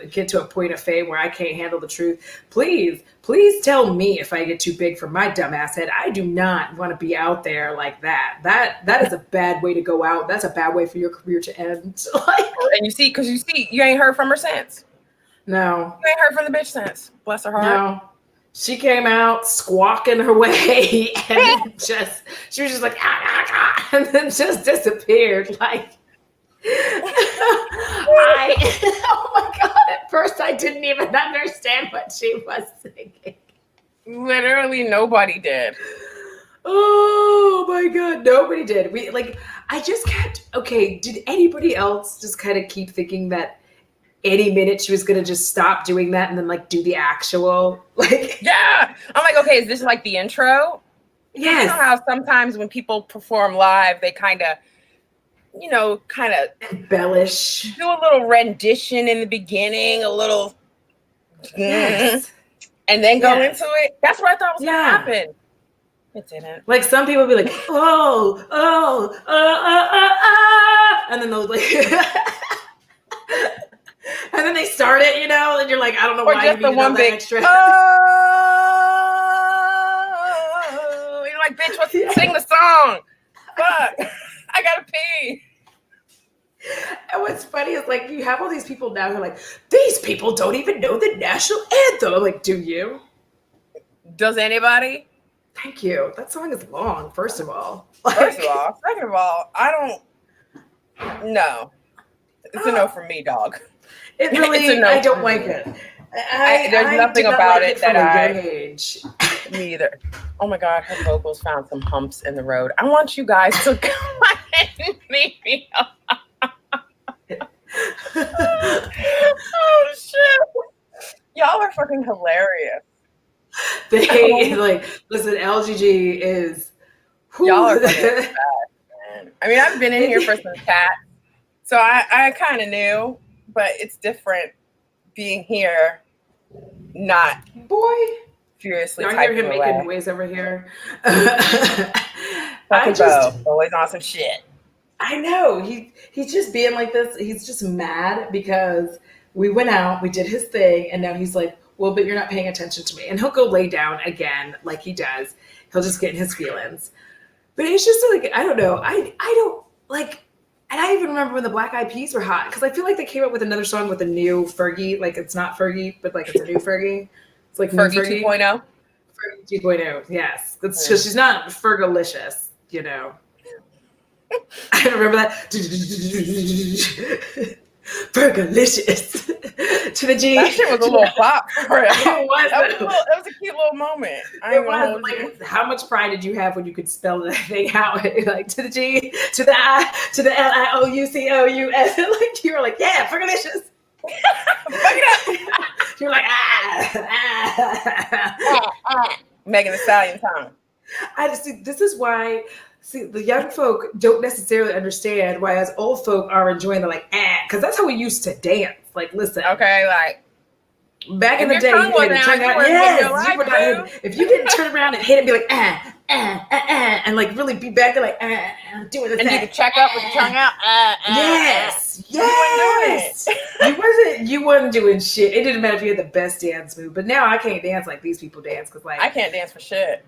fame where I can't handle the truth. Please tell me if I get too big for my dumbass head. I do not want to be out there like that. That is a bad way to go out. That's a bad way for your career to end. And you ain't heard from her since. No. You ain't heard from the bitch since. Bless her heart. No. She came out squawking her way and she was just like, and then just disappeared. Like, oh my God, at first I didn't even understand what she was singing. Literally nobody did. Oh my God, nobody did. Did anybody else just kind of keep thinking that any minute she was going to just stop doing that and then like do the actual, like? Yeah. I'm like, okay, is this like the intro? Yes. You know how sometimes when people perform live, they kind of embellish, do a little rendition in the beginning, a little, yes, and then go into it. That's what I thought was gonna happen. It didn't. Like some people be like, and then they'll like, and then they start it, and you're like, I don't know why you need one big extra. Oh, you're like, bitch, sing the song. Fuck. I gotta pee. And what's funny is like you have all these people now who are like, these people don't even know the national anthem. I'm like, do you? Does anybody? Thank you. That song is long, first of all. Second of all, I don't. No, it's a no for me, dog. It really, I don't like it. There's nothing about it that age. Me either. Oh my God, her vocals found some humps in the road. I want you guys to come and leave me alone. Oh shit! Y'all are fucking hilarious. Listen, LGG is. Y'all are fucking bad, man. I mean, I've been in here for some cats, so I kind of knew, but it's different being here, not furiously typing away. I hear him making noise over here. Always on some shit. I know. He's just being like this. He's just mad because we went out, we did his thing, and now he's like, well, but you're not paying attention to me. And he'll go lay down again like he does. He'll just get in his feelings. But it's just like, I don't know. I don't like, and I even remember when the Black Eyed Peas were hot because I feel like they came up with another song with a new Fergie. Like it's not Fergie, but like it's a new Fergie. It's like Fergie 2.0. Fergie 2.0, yes. That's because she's not Fergalicious, I remember that. Fergalicious. To the G. That shit was a little pop for it. It was. It was a cute little moment. It was. Like, how much pride did you have when you could spell that thing out? Like to the G, to the I, to the LIOUCOUS. Like you were like, yeah, Fergalicious. Fuck it up. You're like, Megan Thee Stallion tongue. This is why. See, the young folk don't necessarily understand why us old folk are enjoying the like, because that's how we used to dance. Like, listen. Okay, like. Back in the day, you had to turn out. Yes, you were not. If you didn't turn around and hit it and be like, and like really be back and like, doing the thing. And you could check up with your tongue out. Yes. You wasn't doing shit. It didn't matter if you had the best dance move. But now I can't dance like these people dance because like I can't dance for shit.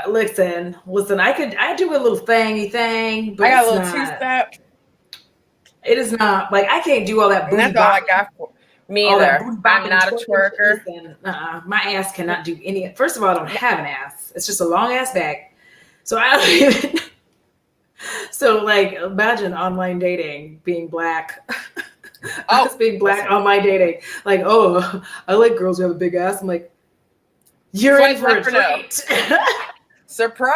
Listen, I do a little thangy thing, but I got a little two-step. It is not like I can't do all that booty. That's all I got for me either. I'm not a twerker. My ass cannot do any. First of all, I don't have an ass. It's just a long ass back. So I don't even. So, like, imagine online dating being black. Oh, Us being black online dating. Like, oh, I like girls who have a big ass. I'm like, you're in for a treat. Surprise!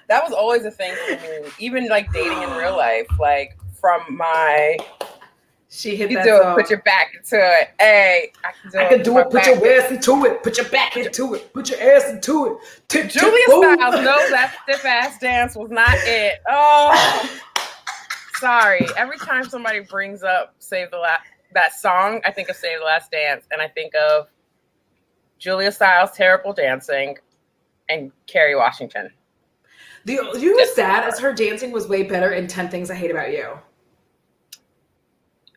That was always a thing for me. Even like dating in real life, like from my. She hit you that do song. It, put your back into it. Hey, I can do it. Put your ass into it. Put your back into it. Put your ass into it. Juvia Styles knows that stiff ass dance was not it. Oh, sorry. Every time somebody brings up that song, I think of Save the Last Dance, and I think of Juvia Styles' terrible dancing and Kerry Washington. You were sad as her dancing was way better in 10 Things I Hate About You.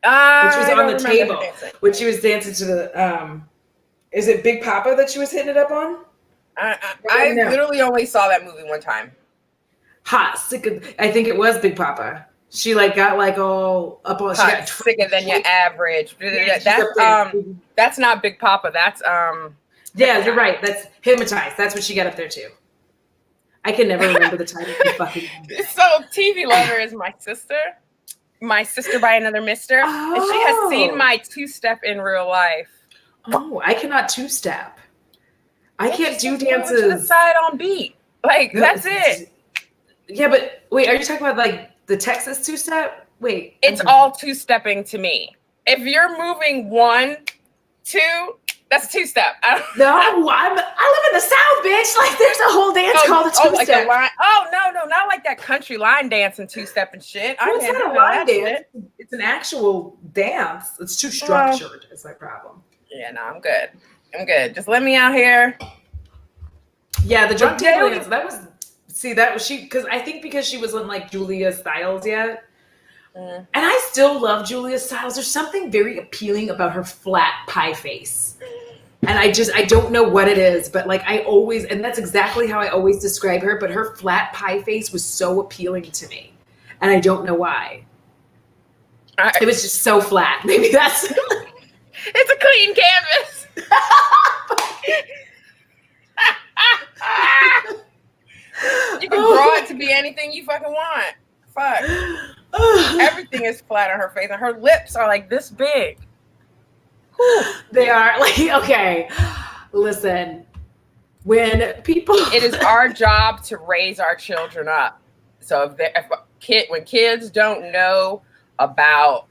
Which was on the table. When she was dancing to the is it Big Papa that she was hitting it up on? I literally only saw that movie one time. Hot, sick of, I think it was Big Papa. She like got like all up on. She got sicker than your average. Yeah, that's not Big Papa. That's Yeah, you're right. That's Hypnotized. That's what she got up there too. I can never remember the title of the fucking movie. So TV Lover is my sister by another mister, and she has seen my two-step in real life. Oh, I cannot two-step. I can't do dances. To the side on beat. Like, that's it. Yeah, but wait, are you talking about like the Texas two-step? Wait. It's all two-stepping to me. If you're moving 1, 2, that's two-step. No, I live in the South, bitch. Like, there's a whole dance called a two-step. Like no, not like that country line dance and two-step and shit. Well, it's not a line dance. It's an actual dance. It's too structured. Is my problem. Yeah, no, I'm good. Just let me out here. Yeah, the drunk table dance. That was she, because I think because she wasn't like Julia Stiles yet. And I still love Julia Stiles. There's something very appealing about her flat pie face. And I don't know what it is, but like and that's exactly how I always describe her, but her flat pie face was so appealing to me. And I don't know why. It was just so flat. Maybe that's... It's a clean canvas. You can draw it to be anything you fucking want. Fuck. Everything is flat on her face, and her lips are like this big. They are like, okay, listen, when our job to raise our children up. So when kids don't know about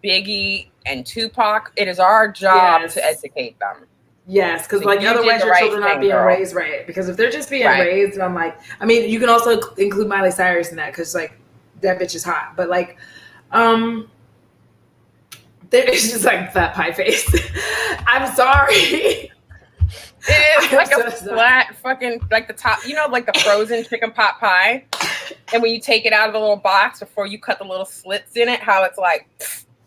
Biggie and Tupac, it is our job to educate them. Yes, because like otherwise your children are not being raised right. Because if they're just being raised, I'm like, I mean, you can also include Miley Cyrus in that because like that bitch is hot, but like, it's just like fat pie face. I'm sorry. It is like a flat fucking, like the top, like the frozen chicken pot pie. And when you take it out of the little box before you cut the little slits in it, how it's like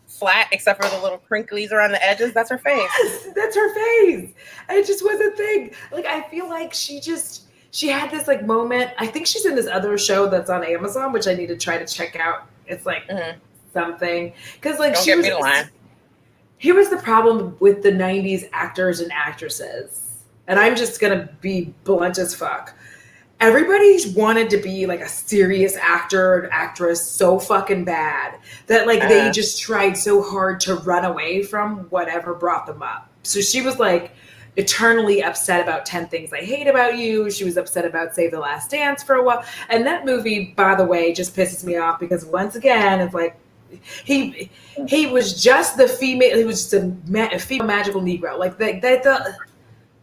flat except for the little crinklies around the edges. That's her face. Yes, that's her face. And it just was a thing. Like, I feel like she had this like moment. I think she's in this other show that's on Amazon, which I need to try to check out. It's like something. Because like Don't get me the line. Here was the problem with the 90s actors and actresses. And I'm just going to be blunt as fuck. Everybody wanted to be like a serious actor and actress so fucking bad that like they just tried so hard to run away from whatever brought them up. So she was like eternally upset about 10 Things I Hate About You. She was upset about Save the Last Dance for a while. And that movie, by the way, just pisses me off because once again, it's like he was just the female. He was just a female magical Negro. Like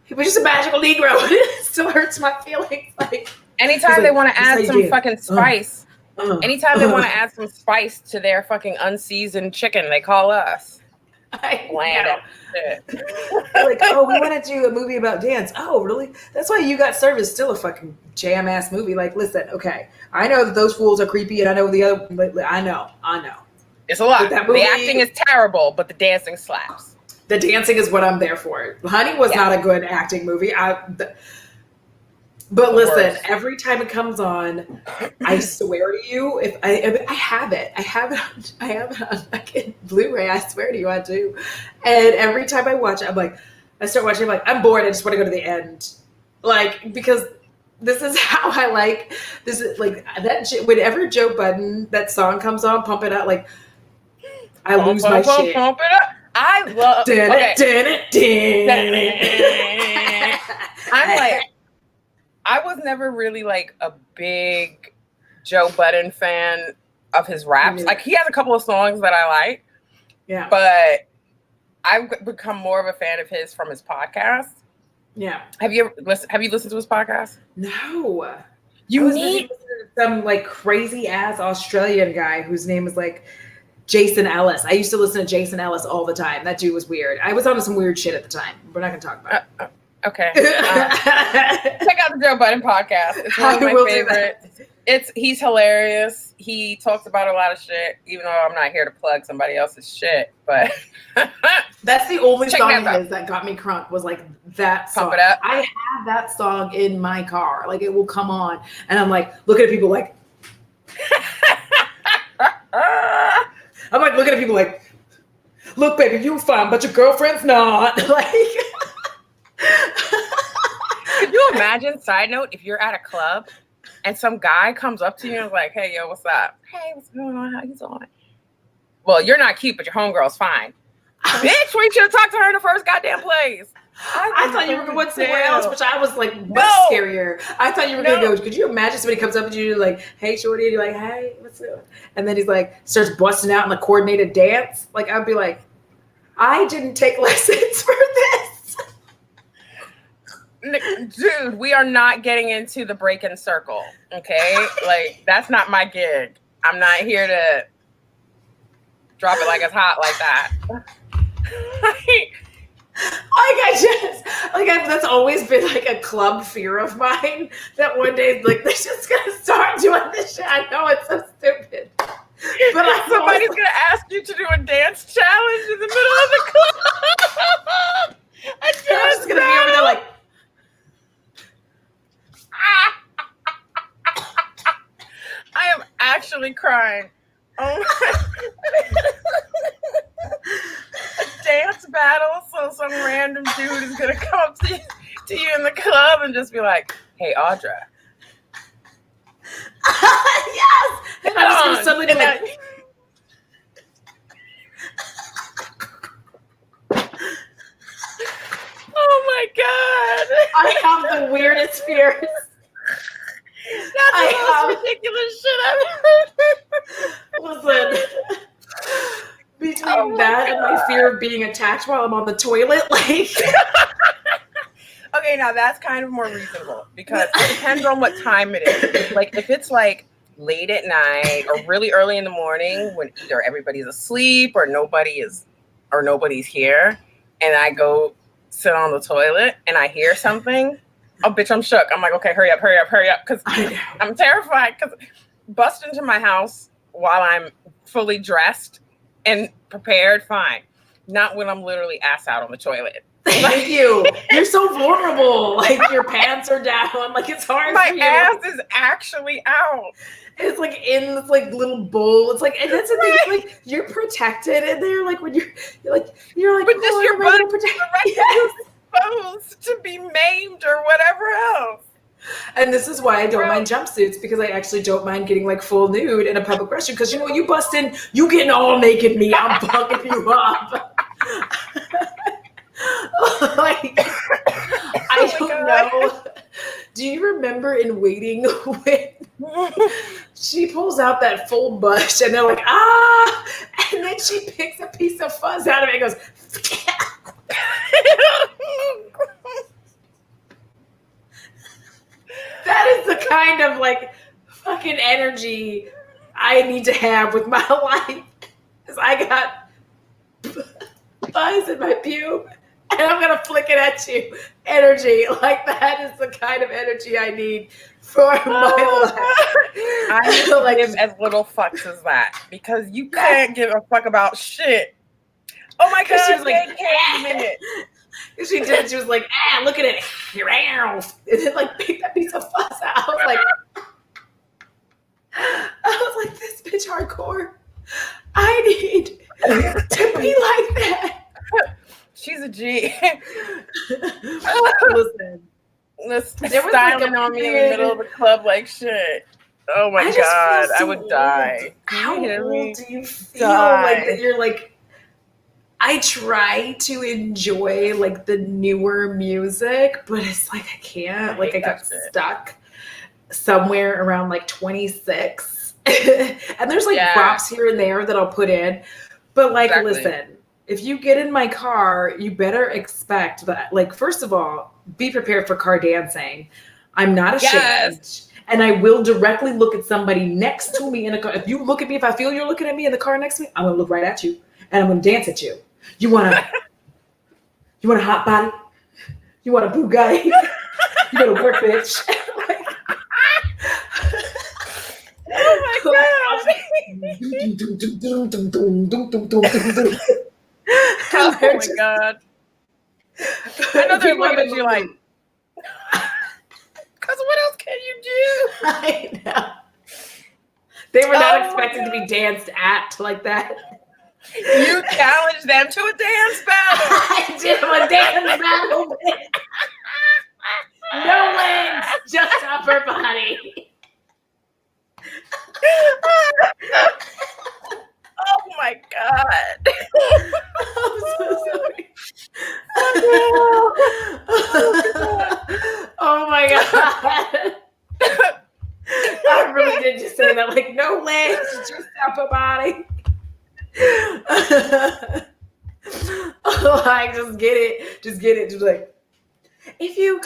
he was just a magical Negro. It still hurts my feelings. Like anytime they want to add some fucking spice, anytime they want to add some spice to their fucking unseasoned chicken, they call us. Bland. Like, oh, we want to do a movie about dance. Oh, really? That's why You Got Served is still a fucking jam ass movie. Like, listen, okay, I know that those fools are creepy, and I know the other. I know. It's a lot. The acting is terrible, but the dancing slaps. The dancing is what I'm there for. Honey was not a good acting movie. But listen, every time it comes on, I swear to you, if I have it on fucking Blu-ray. I swear to you, I do. And every time I watch it, I start watching, I'm like, I'm bored. I just want to go to the end, like because This is how I like. This is like that. Whenever Joe Budden that song comes on, Pump It Up. Like I lose my shit. Pump it up. I love. I'm like, I was never really like a big Joe Budden fan of his raps. Like he has a couple of songs that I like. Yeah. But I've become more of a fan of his from his podcast. Yeah. Have you listened to his podcast? No. You need some like crazy ass Australian guy whose name is like Jason Ellis. I used to listen to Jason Ellis all the time. That dude was weird. I was on some weird shit at the time. We're not going to talk about it. Okay. Check out the Joe Budden podcast. It's one of my favorites. He's hilarious. He talks about a lot of shit, even though I'm not here to plug somebody else's shit. But that's the only song of his that got me crunk was like that song. Pump It Up. I have that song in my car. Like it will come on, and I'm like looking at people like. I'm like looking at people like, look, baby, you fine, but your girlfriend's not. Like. Could you imagine, side note, if you're at a club and some guy comes up to you and is like, hey, yo, what's up? Hey, what's going on? How you doing? Well, you're not cute, but your homegirl's fine. Bitch, we should have talked to her in the first goddamn place. I thought you were going somewhere else, which I was like much scarier. I thought you were going to go, could you imagine somebody comes up to you like, hey, shorty, and you're like, hey, what's up? And then he's like, starts busting out in a coordinated dance. Like, I'd be like, I didn't take lessons for this. Dude, we are not getting into the break-in circle, okay? Like, that's not my gig. I'm not here to drop it like it's hot like that. That's always been like a club fear of mine. That one day, like, they're just gonna start doing this shit. I know it's so stupid, but somebody's gonna ask you to do a dance challenge in the middle of the club. I'm just gonna be over there like. I am actually crying. Oh a dance battle, so some random dude is gonna come up to you in the club and just be like, "Hey, Audra." Yes, and I'm just gonna suddenly be like. Oh my god! I have the weirdest fears. That's the most ridiculous shit I've ever heard. Listen, between that and my fear of being attacked while I'm on the toilet, like. Okay, now that's kind of more reasonable because it depends on what time it is. Like if it's like late at night or really early in the morning when either everybody's asleep or nobody's here, and I go sit on the toilet and I hear something. Oh, bitch, I'm shook. I'm like, okay, hurry up. Because I'm terrified because bust into my house while I'm fully dressed and prepared, fine. Not when I'm literally ass out on the toilet. Thank you. You're so vulnerable. Like your pants are down. Like it's hard my for you. My ass is actually out. It's like in this like little bowl. It's like, and that's the thing. Like you're protected in there. Like when you're like, but just your butt protected. Supposed to be maimed or whatever else. And this is why I don't mind jumpsuits, because I actually don't mind getting like full nude in a public restroom. Because you bust in, you getting all naked me, I'm fucking you up. Like I don't know. Do you remember in Waiting when she pulls out that full bush and they're like, ah, and then she picks a piece of fuzz out of it and goes, that is the kind of like fucking energy I need to have with my life. Because I got fuzz in my pube and I'm going to flick it at you. Energy. Like that is the kind of energy I need for my life. I need to give as little fucks as that because you can't give a fuck about shit. Oh my god, she was like, she did. She was like, look at it, and then like pick that piece of fuzz out. I was like, this bitch hardcore. I need to be like that. She's a G. Listen, styling on me in the middle of the club like shit. Oh my God, I would die. How old do you feel like that you're like, I try to enjoy like the newer music, but it's like I can't. Like I got stuck somewhere around like 26. And there's like props here and there that I'll put in. But like, listen, if you get in my car, you better expect that, like, first of all, be prepared for car dancing. I'm not ashamed. Yes. And I will directly look at somebody next to me in a car. If you look at me, if I feel you're looking at me in the car next to me, I'm going to look right at you and I'm going to dance at you. You want a hot body? You want a Bugatti? You want to work, bitch? Oh my God. Oh my God. I know they're looking at you like, because what else can you do? I know. They were not expected to be danced at like that. You challenged them to a dance battle. I did a dance battle. No legs, just upper body. Oh my God. I'm so sorry. Oh my God. I really did just say that, like, no legs, just upper body. Oh, I just get it. Just like, if you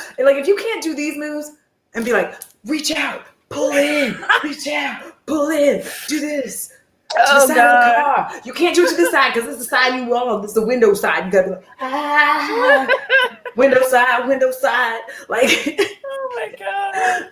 can't do these moves and be like, reach out, pull in, reach out, pull in, do this. To the side of the car. You can't do it to this side because it's the side you want. It's the window side. You gotta be like, window side. Like, oh my God.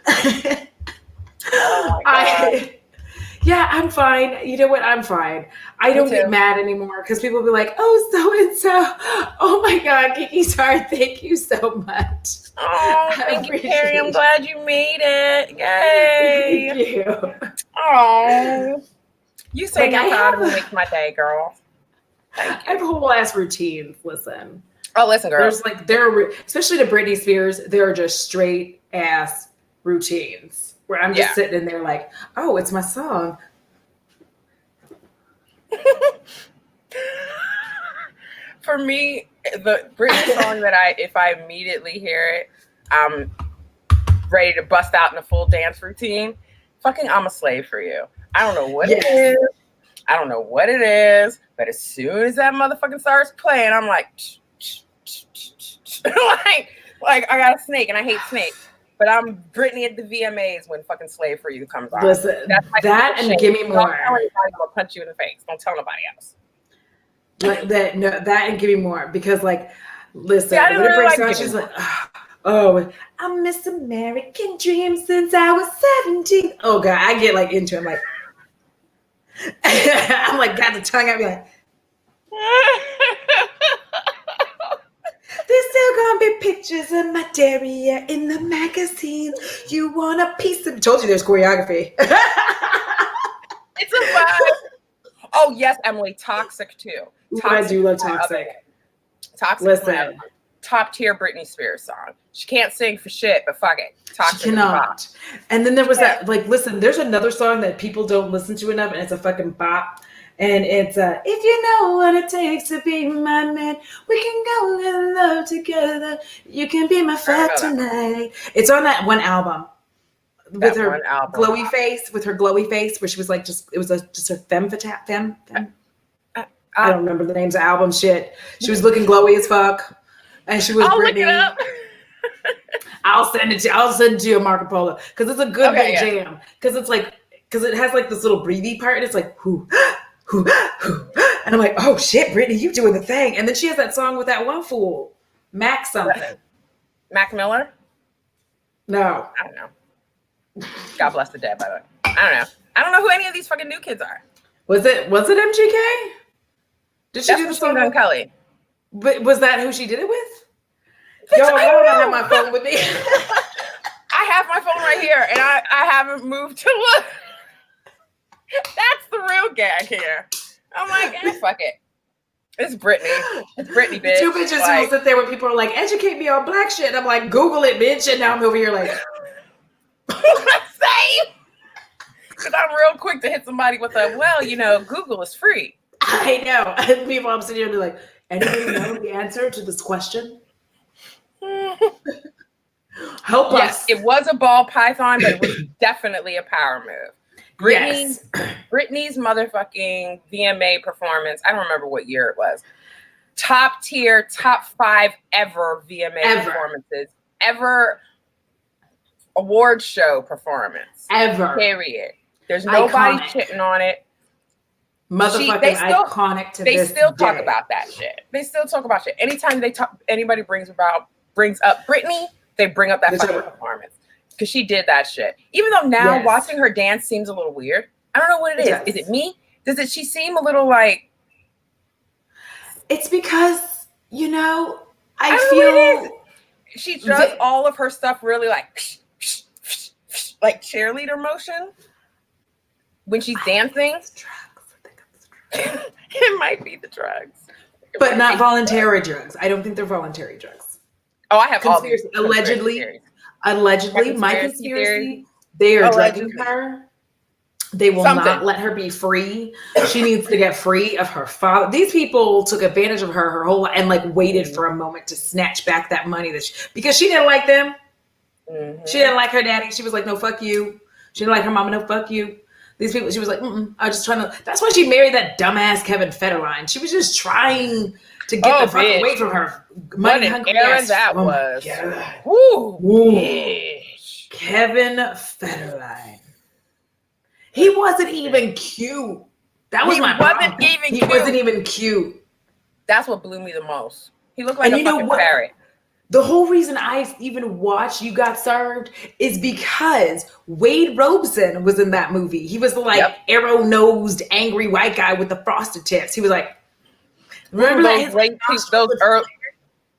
I'm fine. You know what? I'm fine. I don't get mad anymore because people be like, oh, so and so. Oh my God, Kiki's hard. Thank you so much. Oh, thank you, Carrie. I'm glad you made it. Yay. Thank you. Oh. You say like, you're makes my day, girl. I have whole ass routines. Listen. Oh, listen, girl. There's like especially to Britney Spears, there are just straight ass routines where I'm just sitting in there like, oh, it's my song. For me, the Britney song that if I immediately hear it, I'm ready to bust out in a full dance routine. Fucking I'm a Slave for You. I don't know what it is. I don't know what it is. But as soon as that motherfucking starts playing, I'm like, like I got a snake and I hate snakes. But I'm Britney at the VMAs when fucking Slave for You comes on. Listen, that's like that and Give Me More. Don't tell anybody, I'm gonna punch you in the face. Don't tell nobody else. Like that, no, that and Give Me More. Because like, listen, when it breaks down, she's like, oh, I miss American Dream since I was 17. Oh God, I get like into it. I'm like, I'm like, got the tongue out, be like, there's still gonna be pictures of my derriere in the magazine. You want a piece of? Told you there's choreography. It's a vibe. Oh yes, Emily, Toxic too. I do love Toxic. Toxic. Listen. Top tier Britney Spears song. She can't sing for shit, but fuck it. Toxic. She cannot. And then there was that, like, listen, there's another song that people don't listen to enough, and it's a fucking bop. And it's if you know what it takes to be my man, we can go in love together. You can be my fat tonight. It's on that one album. With her glowy face, where she was like, just a femme fatale. I don't remember the names of album shit. She was looking glowy as fuck. And she was Britney. Look it up. I'll send it to you, Marco Polo, because it's a good jam. Because it has like this little breathy part, and it's like whoo, whoo, whoo. And I'm like, oh shit, Britney, you doing the thing. And then she has that song with that one fool, Mac something. Mac Miller? No, I don't know. God bless the dead, by the way. I don't know who any of these fucking new kids are. Was it MGK? Did she do the song on Kelly? But was that who she did it with? Yo, I don't have my phone with me. I have my phone right here, and I haven't moved to look. That's the real gag here. I'm like, fuck it. It's Britney. It's Britney, bitch. Two bitches who will sit there when people are like, educate me on black shit. And I'm like, Google it, bitch. And now I'm over here like, same. Because I'm real quick to hit somebody with a, well, you know, Google is free. I know. And people, I'm sitting here and they're like, anybody know the answer to this question? Help us. Yes, it was a ball python, but it was definitely a power move. Britney's motherfucking VMA performance, I don't remember what year it was. Top tier, top 5 ever VMA performances. Ever award show performance. Ever. Period. There's nobody shitting on it. Motherfucking iconic to this They still day. talk about that shit. They still talk about shit. Anytime anybody brings up Britney, they bring up that fucking performance. Because she did that shit. Even though now watching her dance seems a little weird. I don't know what it is. Is it me? She seem a little like... It's because, you know, I feel... She does all of her stuff really like cheerleader motion when she's dancing. It might be the drugs. But not voluntary drugs. I don't think they're voluntary drugs. Oh, I have all these Allegedly, my conspiracy, they are drugging her. They will not let her be free. She needs to get free of her father. These people took advantage of her whole life and like waited for a moment to snatch back that money because she didn't like them. Mm-hmm. She didn't like her daddy. She was like, no, fuck you. She didn't like her mama. No, fuck you. These people, she was like, I was just trying to. That's why she married that dumbass Kevin Federline. She was just trying to get the fuck away from her. What an era that was. Kevin Federline. He wasn't even cute. That was my problem. He wasn't even cute. That's what blew me the most. He looked like a fucking parrot. The whole reason I even watched You Got Served is because Wade Robson was in that movie. He was the arrow-nosed, angry white guy with the frosted tips. He was like, remember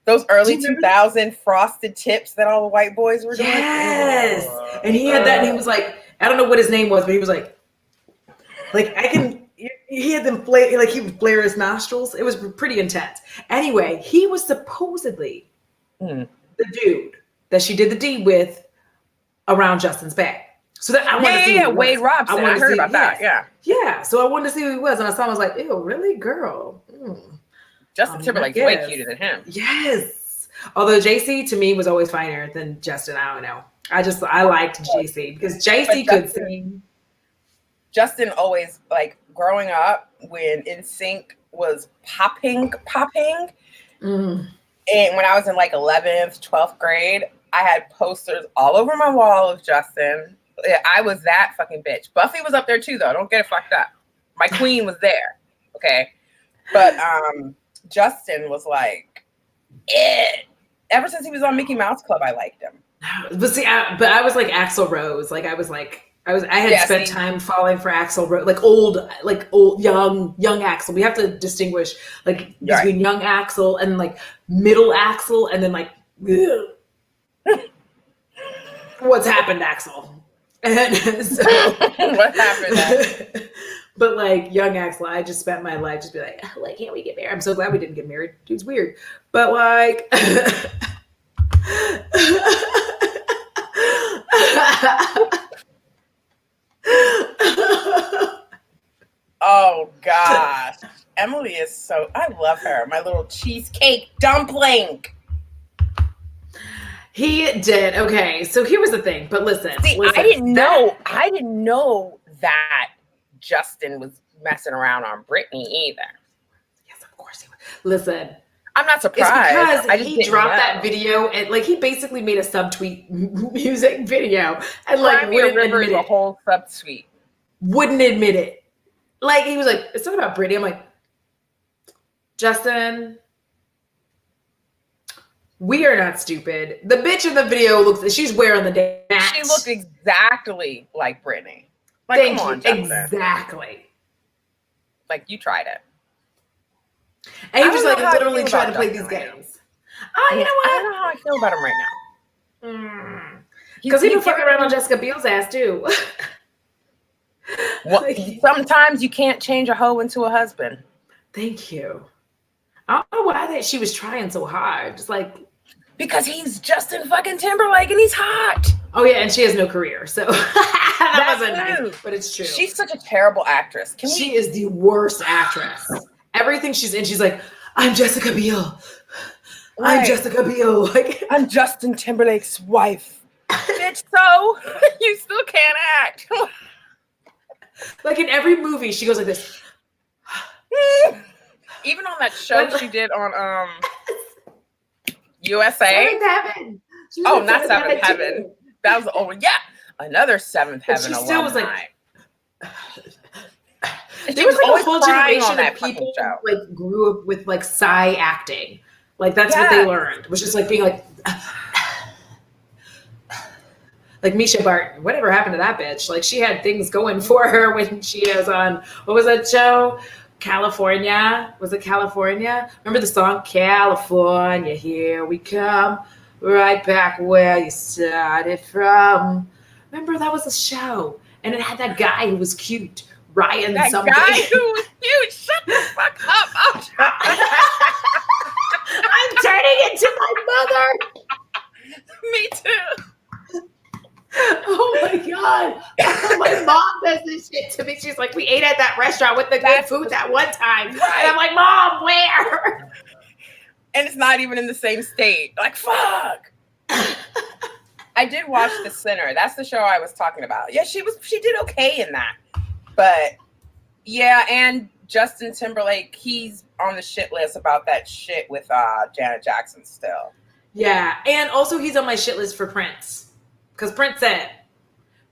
those early 2000 frosted tips that all the white boys were doing? Yes. And he had that, and he was like, I don't know what his name was, but he was like he had them flare, like he would flare his nostrils. It was pretty intense. Anyway, he was supposedly the dude that she did the deed with around Justin's back. So that I wanted to see Wade Robson. I heard about that. Yeah. So I wanted to see who he was, and I saw him. I was like, ew, really, girl? Justin Timberlake's way cuter than him. Yes. Although JC to me was always finer than Justin. I don't know. I liked JC because JC could sing. Justin always, like, growing up when NSYNC was popping. And when I was in like 11th, 12th grade, I had posters all over my wall of Justin. I was that fucking bitch. Buffy was up there too, though. Don't get it fucked up. My queen was there. Okay. But Justin was like, ever since he was on Mickey Mouse Club, I liked him. But see, I was like Axl Rose. Like I had spent time falling for Axl Rose, like old, young Axl. We have to distinguish like between young Axl and like middle Axl, and then like what's happened, Axl? And so, what happened? But like young Axl, I just spent my life just be like, can't we get married? I'm so glad we didn't get married. Dude's weird, but like. Oh gosh, Emily is so. I love her. My little cheesecake dumpling. He did. Okay, so here was the thing. But listen, I didn't know that Justin was messing around on Britney either. Yes, of course he was. Listen, I'm not surprised. It's because he dropped that video and like he basically made a subtweet music video and like wouldn't admit the whole subtweet. Wouldn't admit it. Like he was like, it's not about Britney. I'm like, Justin, we are not stupid. The bitch in the video she's wearing the dance. She looked exactly like Britney. Like, come on, Justin. Exactly. Like you tried it. And he was like literally trying to play these games. You know what? I don't know how I feel about him right now. Because he been fucking around on Jessica Biel's ass too. Well, sometimes you can't change a hoe into a husband. Thank you. that she was trying so hard. Just like because he's Justin fucking Timberlake and he's hot. Oh yeah, and she has no career, so that wasn't nice, but it's true. She's such a terrible actress. She is the worst actress. Everything she's in, she's like, I'm Jessica Biel. Right. I'm Jessica Biel. Like I'm Justin Timberlake's wife. Bitch, so you still can't act. Like in every movie, she goes like this. Even on that show she did on USA. Seventh Heaven. Oh, not Seventh Heaven. That was another Seventh Heaven. She still was like. There was like a whole generation of people like grew up with like sigh acting. Like that's what they learned. Was just like being like Misha Barton. Whatever happened to that bitch? Like she had things going for her when she was on what was that show? California. Was it California? Remember the song California? Here we come, right back where you started from. Remember that was a show, and it had that guy who was cute. Ryan that something. Guy who was cute. Shut the fuck up. I'm turning into my mother. Me too. Oh my God. My mom does this shit to me. She's like, we ate at that restaurant with the good food that one time. Right. And I'm like, Mom, where? And it's not even in the same state. Like, fuck. I did watch The Sinner. That's the show I was talking about. Yeah, she did okay in that. But yeah, and Justin Timberlake, he's on the shit list about that shit with Janet Jackson still. Yeah, and also he's on my shit list for Prince. Because Prince said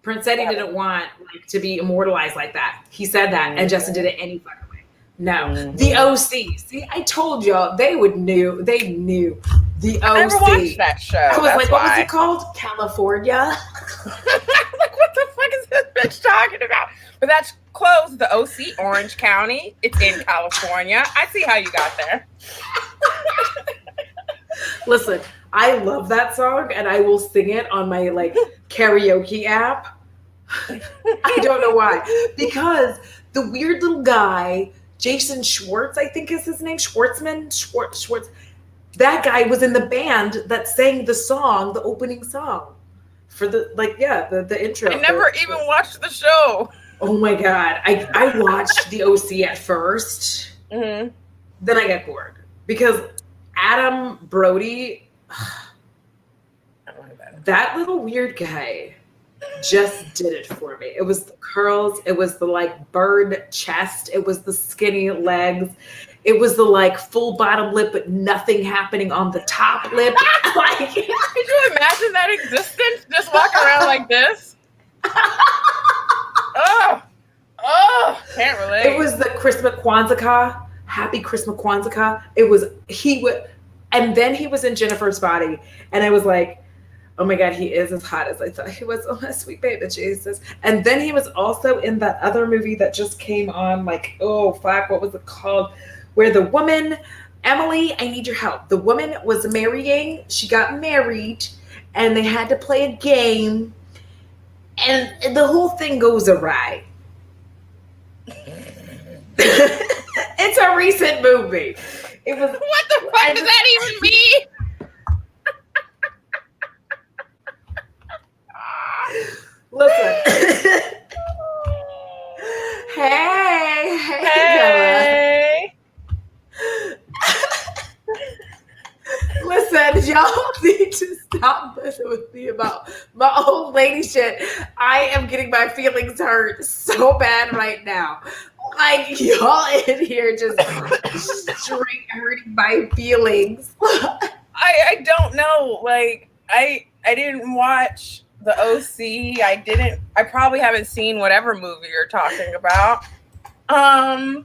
he didn't want like to be immortalized like that. He said that, and Justin did it any fucking way. No. The OC. See, I told y'all they knew. They knew. The OC. I never watched that show. I was like, what was it called? California? Like, what the fuck is this bitch talking about? But that's close. The OC, Orange County. It's in California. I see how you got there. Listen, I love that song, and I will sing it on my like karaoke app. I don't know why. Because the weird little guy, Jason Schwartz, I think is his name, Schwartz. That guy was in the band that sang the song, the opening song for the intro. I never even watched the show. Oh my God. I watched the OC at first. Mm-hmm. Then I got bored because Adam Brody, that little weird guy just did it for me. It was the curls. It was the like bird chest. It was the skinny legs. It was the like full bottom lip, but nothing happening on the top lip. Like, could you imagine that existence? Just walking around like this? Oh, can't relate. It was the Christmas Kwanzaa. Happy Christmas Kwanzaa. And then he was in Jennifer's Body, and I was like, oh my God, he is as hot as I thought he was. Oh, my sweet baby Jesus. And then he was also in that other movie that just came on, like, oh, fuck, what was it called? Where the woman, Emily, I need your help. The woman was marrying, she got married, and they had to play a game, and the whole thing goes awry. It's a recent movie. It was. What the fuck does that even mean? Listen. Hey. Listen, y'all need to stop messing with me about my old lady shit. I am getting my feelings hurt so bad right now. Like, y'all in here just straight hurting my feelings. I don't know. Like, I didn't watch the OC. I probably haven't seen whatever movie you're talking about. Oh,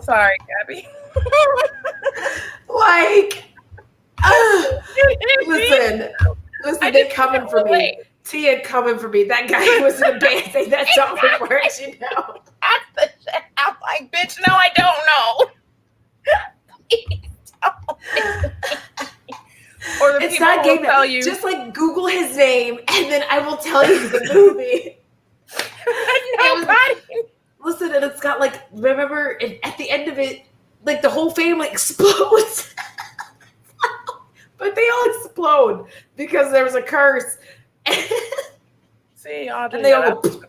sorry, Gabby. Like, listen, they coming for me. Tia coming for me. That guy who was in the band saying that song with words, you know. That's the shit. I'm like, bitch, no, I don't know. Please don't. Or the it's people not will tell you. Just like Google his name and then I will tell you the movie. Nobody. Listen, and it's got like, remember at the end of it, like the whole family explodes. But they all explode because there was a curse. See, Audrey, and they all go,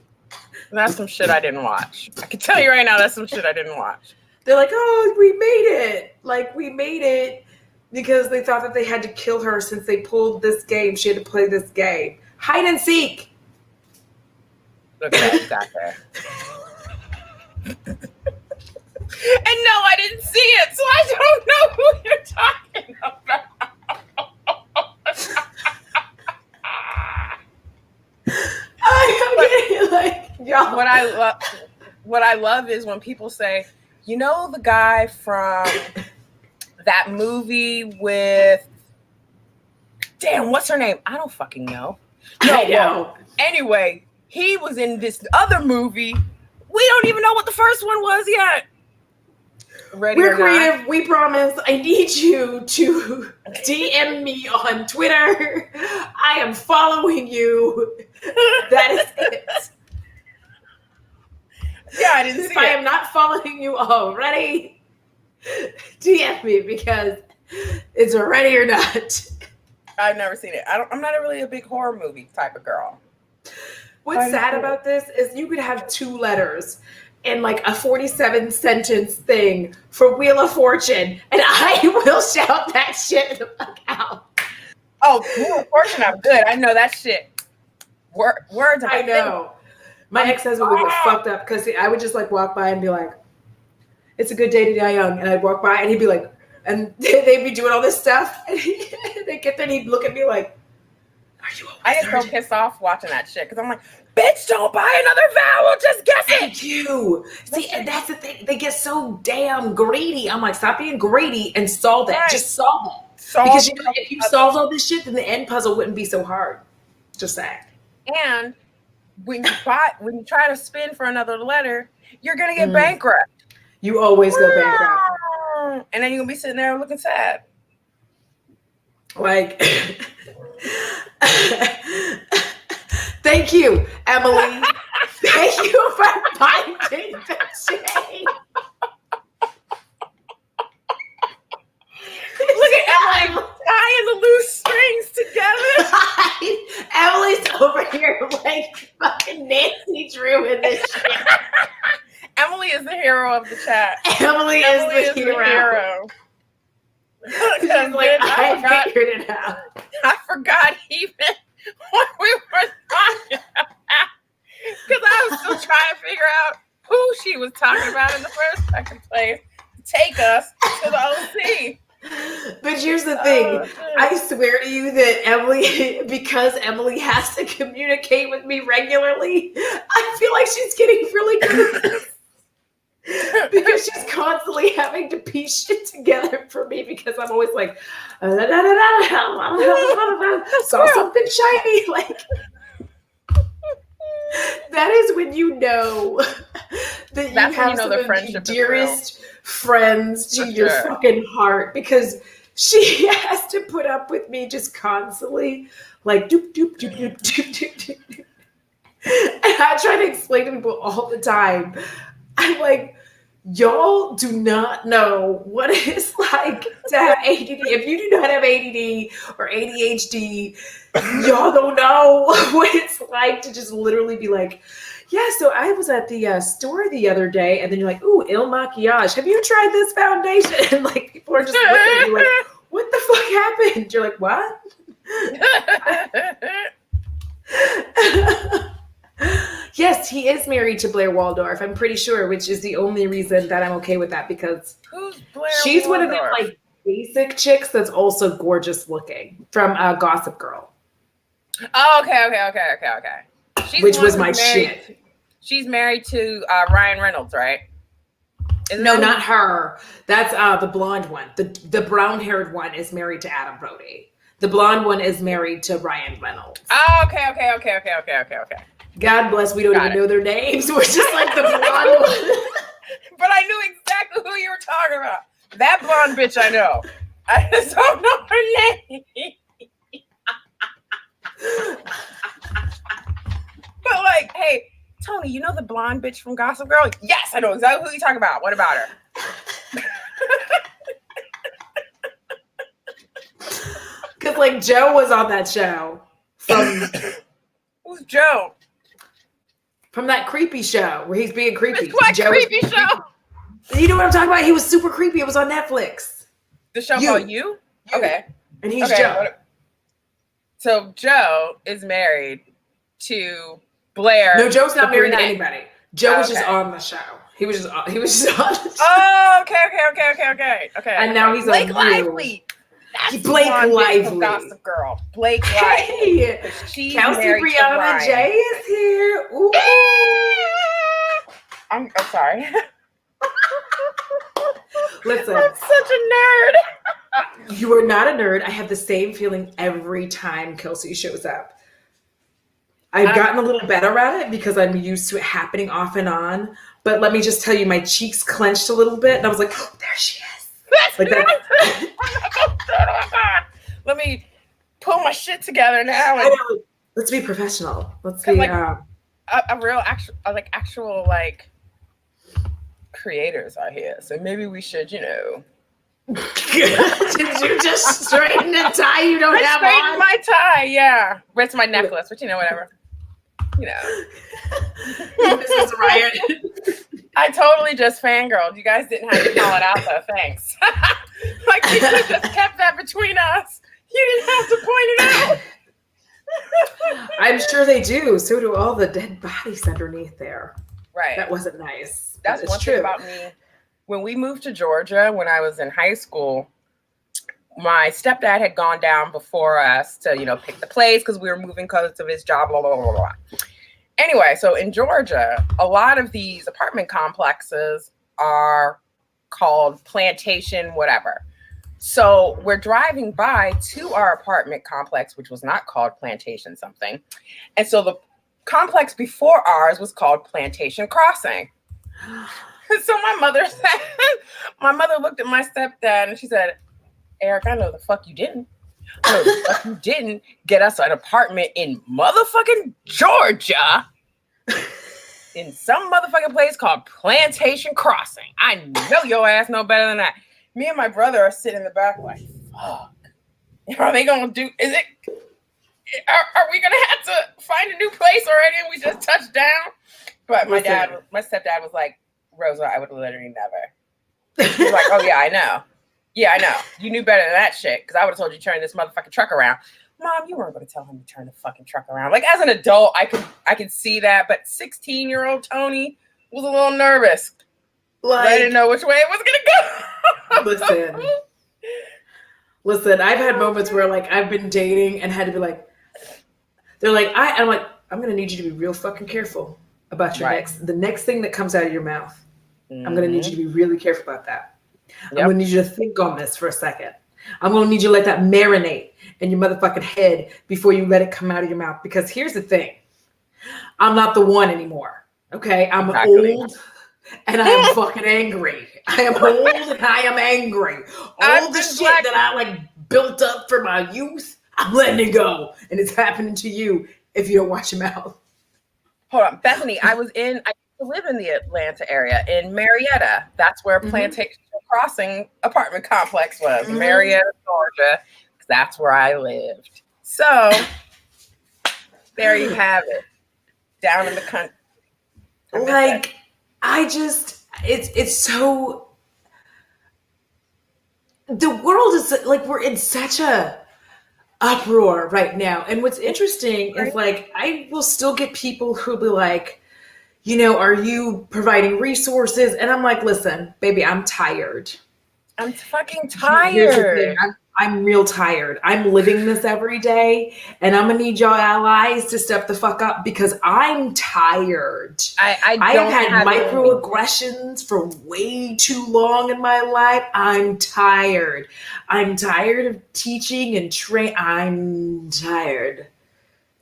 that's some shit I didn't watch. I can tell you right now, that's some shit I didn't watch. They're like, oh, we made it. Like, we made it because they thought that they had to kill her since they pulled this game. She had to play this game. Hide and seek. Look at that, Dakar. And no, I didn't see it, so I don't know who you're talking about. What I love is when people say, you know, the guy from that movie with, damn, what's her name? I don't fucking know. No, I know. Anyway, he was in this other movie. We don't even know what the first one was yet. We're creative. We promise. I need you to DM me on Twitter. I am following you. That is it. Yeah, I didn't see it. I am not following you already, DM me because it's ready or not. I've never seen it. I'm not really a big horror movie type of girl. What's sad about this is you could have 2 letters in like a 47 sentence thing for Wheel of Fortune, and I will shout that shit the fuck out. Oh, Wheel of Fortune, I'm good. I know that shit. Words. I know. My ex-husband would get fucked up because I would just like walk by and be like, it's a good day to die young. And I'd walk by and he'd be like, and they'd be doing all this stuff. And they'd get there and he'd look at me like, are you a wizard? I get so pissed off watching that shit because I'm like, bitch, don't buy another vowel. Just guess it. Thank you. See, and that's the thing. They get so damn greedy. I'm like, stop being greedy and solve it. Right. Just solve it. Because you know, if you solved all this shit, then the end puzzle wouldn't be so hard. Just saying. And when you try to spin for another letter, you're gonna get bankrupt. You always go bankrupt, and then you're gonna be sitting there looking sad. Like, thank you, Emily. Thank you for finding the shade. Look at Emily tying the loose strings together. Emily's over here like fucking Nancy Drew in this shit. Emily is the hero of the chat. Emily is the hero. She's like, I figured it out. I forgot even what we were talking about because I was still trying to figure out who she was talking about in the second place to take us to the OC. But here's the thing. I swear to you that Emily, because Emily has to communicate with me regularly, I feel like she's getting really good at this. Because she's constantly having to piece shit together for me because I'm always like, saw something shiny. Like, that is when you know that you have some of the dearest friends to your fucking heart, because she has to put up with me just constantly like doop doop doop doop doop doop doop. And I try to explain to people all the time. I'm like, y'all do not know what it's like to have ADD. If you do not have ADD or ADHD, y'all don't know what it's like to just literally be like, yeah, so I was at the store the other day, and then you're like, ooh, Il Maquillage. Have you tried this foundation? And like, people are just looking at you like, what the fuck happened? You're like, what? Yes, he is married to Blair Waldorf, I'm pretty sure, which is the only reason that I'm okay with that, because she's one of the like basic chicks that's also gorgeous looking from Gossip Girl. Oh, okay. Which was my shit. She's married to Ryan Reynolds, right? No, not her. That's the blonde one. The brown-haired one is married to Adam Brody. The blonde one is married to Ryan Reynolds. Oh, okay. God bless, we don't even know their names. We're just like the blonde one. But I knew exactly who you were talking about. That blonde bitch I know. I just don't know her name. But like, hey, Toni, you know the blonde bitch from Gossip Girl? Yes, I know exactly who you're talking about. What about her? Because like Joe was on that show from who's Joe? From that creepy show where he's being creepy. What creepy show? You know what I'm talking about? He was super creepy. It was on Netflix. The show called You? Okay. And he's Joe. So Joe is married to Blair. No, Joe's not married to anybody. Joe was just on the show. He was just on the show. Oh, okay. And now he's Blake Lively. That's Blake Lively. Gossip Girl. Blake Lively. Hey, Kelsey Brianna J is here. Ooh. I'm sorry. Listen. I'm such a nerd. You are not a nerd. I have the same feeling every time Kelsey shows up. I've gotten a little better at it because I'm used to it happening off and on. But let me just tell you, my cheeks clenched a little bit. And I was like, oh, there she is. Like that. Let me pull my shit together now. Let's be professional. Let's be like, a real actual creators are here. So maybe we should, Did you just straighten and tie? You don't have on? I straightened my tie, yeah. It's my necklace, but whatever. This is Ryan. I totally just fangirled. You guys didn't have to call it out, though. Thanks. You could have just kept that between us. You didn't have to point it out. I'm sure they do. So do all the dead bodies underneath there. Right. That wasn't nice. That's one thing about me. When we moved to Georgia, when I was in high school, my stepdad had gone down before us to, pick the place because we were moving because of his job, blah, blah, blah, blah. Anyway, so in Georgia, a lot of these apartment complexes are called plantation, whatever. So we're driving by to our apartment complex, which was not called plantation something. And so the complex before ours was called Plantation Crossing. So my mother looked at my stepdad and she said, Eric, I know the fuck you didn't. I know the fuck you didn't get us an apartment in motherfucking Georgia in some motherfucking place called Plantation Crossing. I know your ass know better than that. Me and my brother are sitting in the back like, fuck. Are they going to do, are we going to have to find a new place already and we just touched down? But my stepdad was like, Rosa, I would literally never. He was like, oh yeah, I know. Yeah, I know. You knew better than that shit because I would have told you to turn this motherfucking truck around. Mom, you weren't going to tell him to turn the fucking truck around. As an adult, I could see that, but 16-year-old Toni was a little nervous. I didn't know which way it was going to go. Listen, I've had moments where I've been dating and had to be like, they're like, I'm like, I'm going to need you to be real fucking careful about your the next thing that comes out of your mouth. Mm-hmm. I'm going to need you to be really careful about that. Yep. I'm going to need you to think on this for a second. I'm going to need you to let that marinate in your motherfucking head before you let it come out of your mouth. Because here's the thing. I'm not the one anymore. Okay? I'm old and I am fucking angry. I am old and I am angry. All the shit that I built up for my youth, I'm letting it go. And it's happening to you if you don't watch your mouth. Hold on. Bethany, I used to live in the Atlanta area in Marietta. That's where Plantation Crossing apartment complex was. Marietta, Georgia. That's where I lived. So there you have it. Down in the country. It's so, the world is we're in such a uproar right now. And what's interesting is I will still get people who'll be like, are you providing resources? And I'm like, listen, baby, I'm tired. I'm fucking tired. I'm real tired. I'm living this every day, and I'm gonna need y'all allies to step the fuck up because I'm tired. I have had microaggressions for way too long in my life. I'm tired. I'm tired of teaching and I'm tired.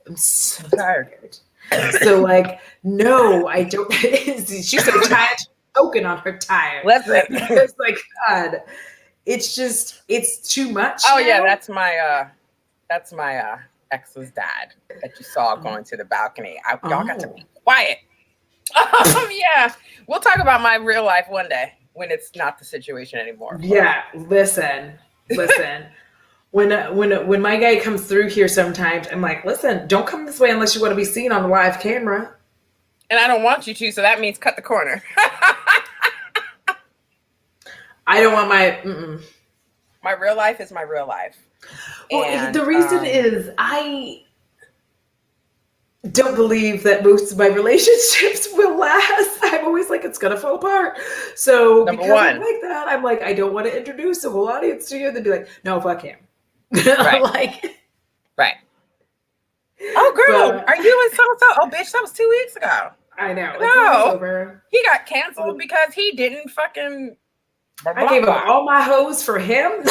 I'm so tired. So no, I don't. She's so tired. She's choking on her tired. Listen, it's God. It's too much. Oh now. Yeah, that's my ex's dad that you saw going to the balcony. Y'all got to be quiet. Yeah, we'll talk about my real life one day. when it's not the situation anymore. Yeah, listen. When my guy comes through here sometimes, I'm like, listen, don't come this way unless you want to be seen on the live camera. And I don't want you to, so that means cut the corner. I don't want my... My real life is my real life. Well, and, the reason is I don't believe that most of my relationships will last. I'm always like, it's going to fall apart. So because I'm like that, I'm like, I don't want to introduce a whole audience to you. They'd be like, no, fuck him. Right. Right. Oh, girl, are you in so-and-so? Oh, bitch, that was 2 weeks ago. I know. No, he got canceled because he didn't fucking... I gave up all my hoes for him.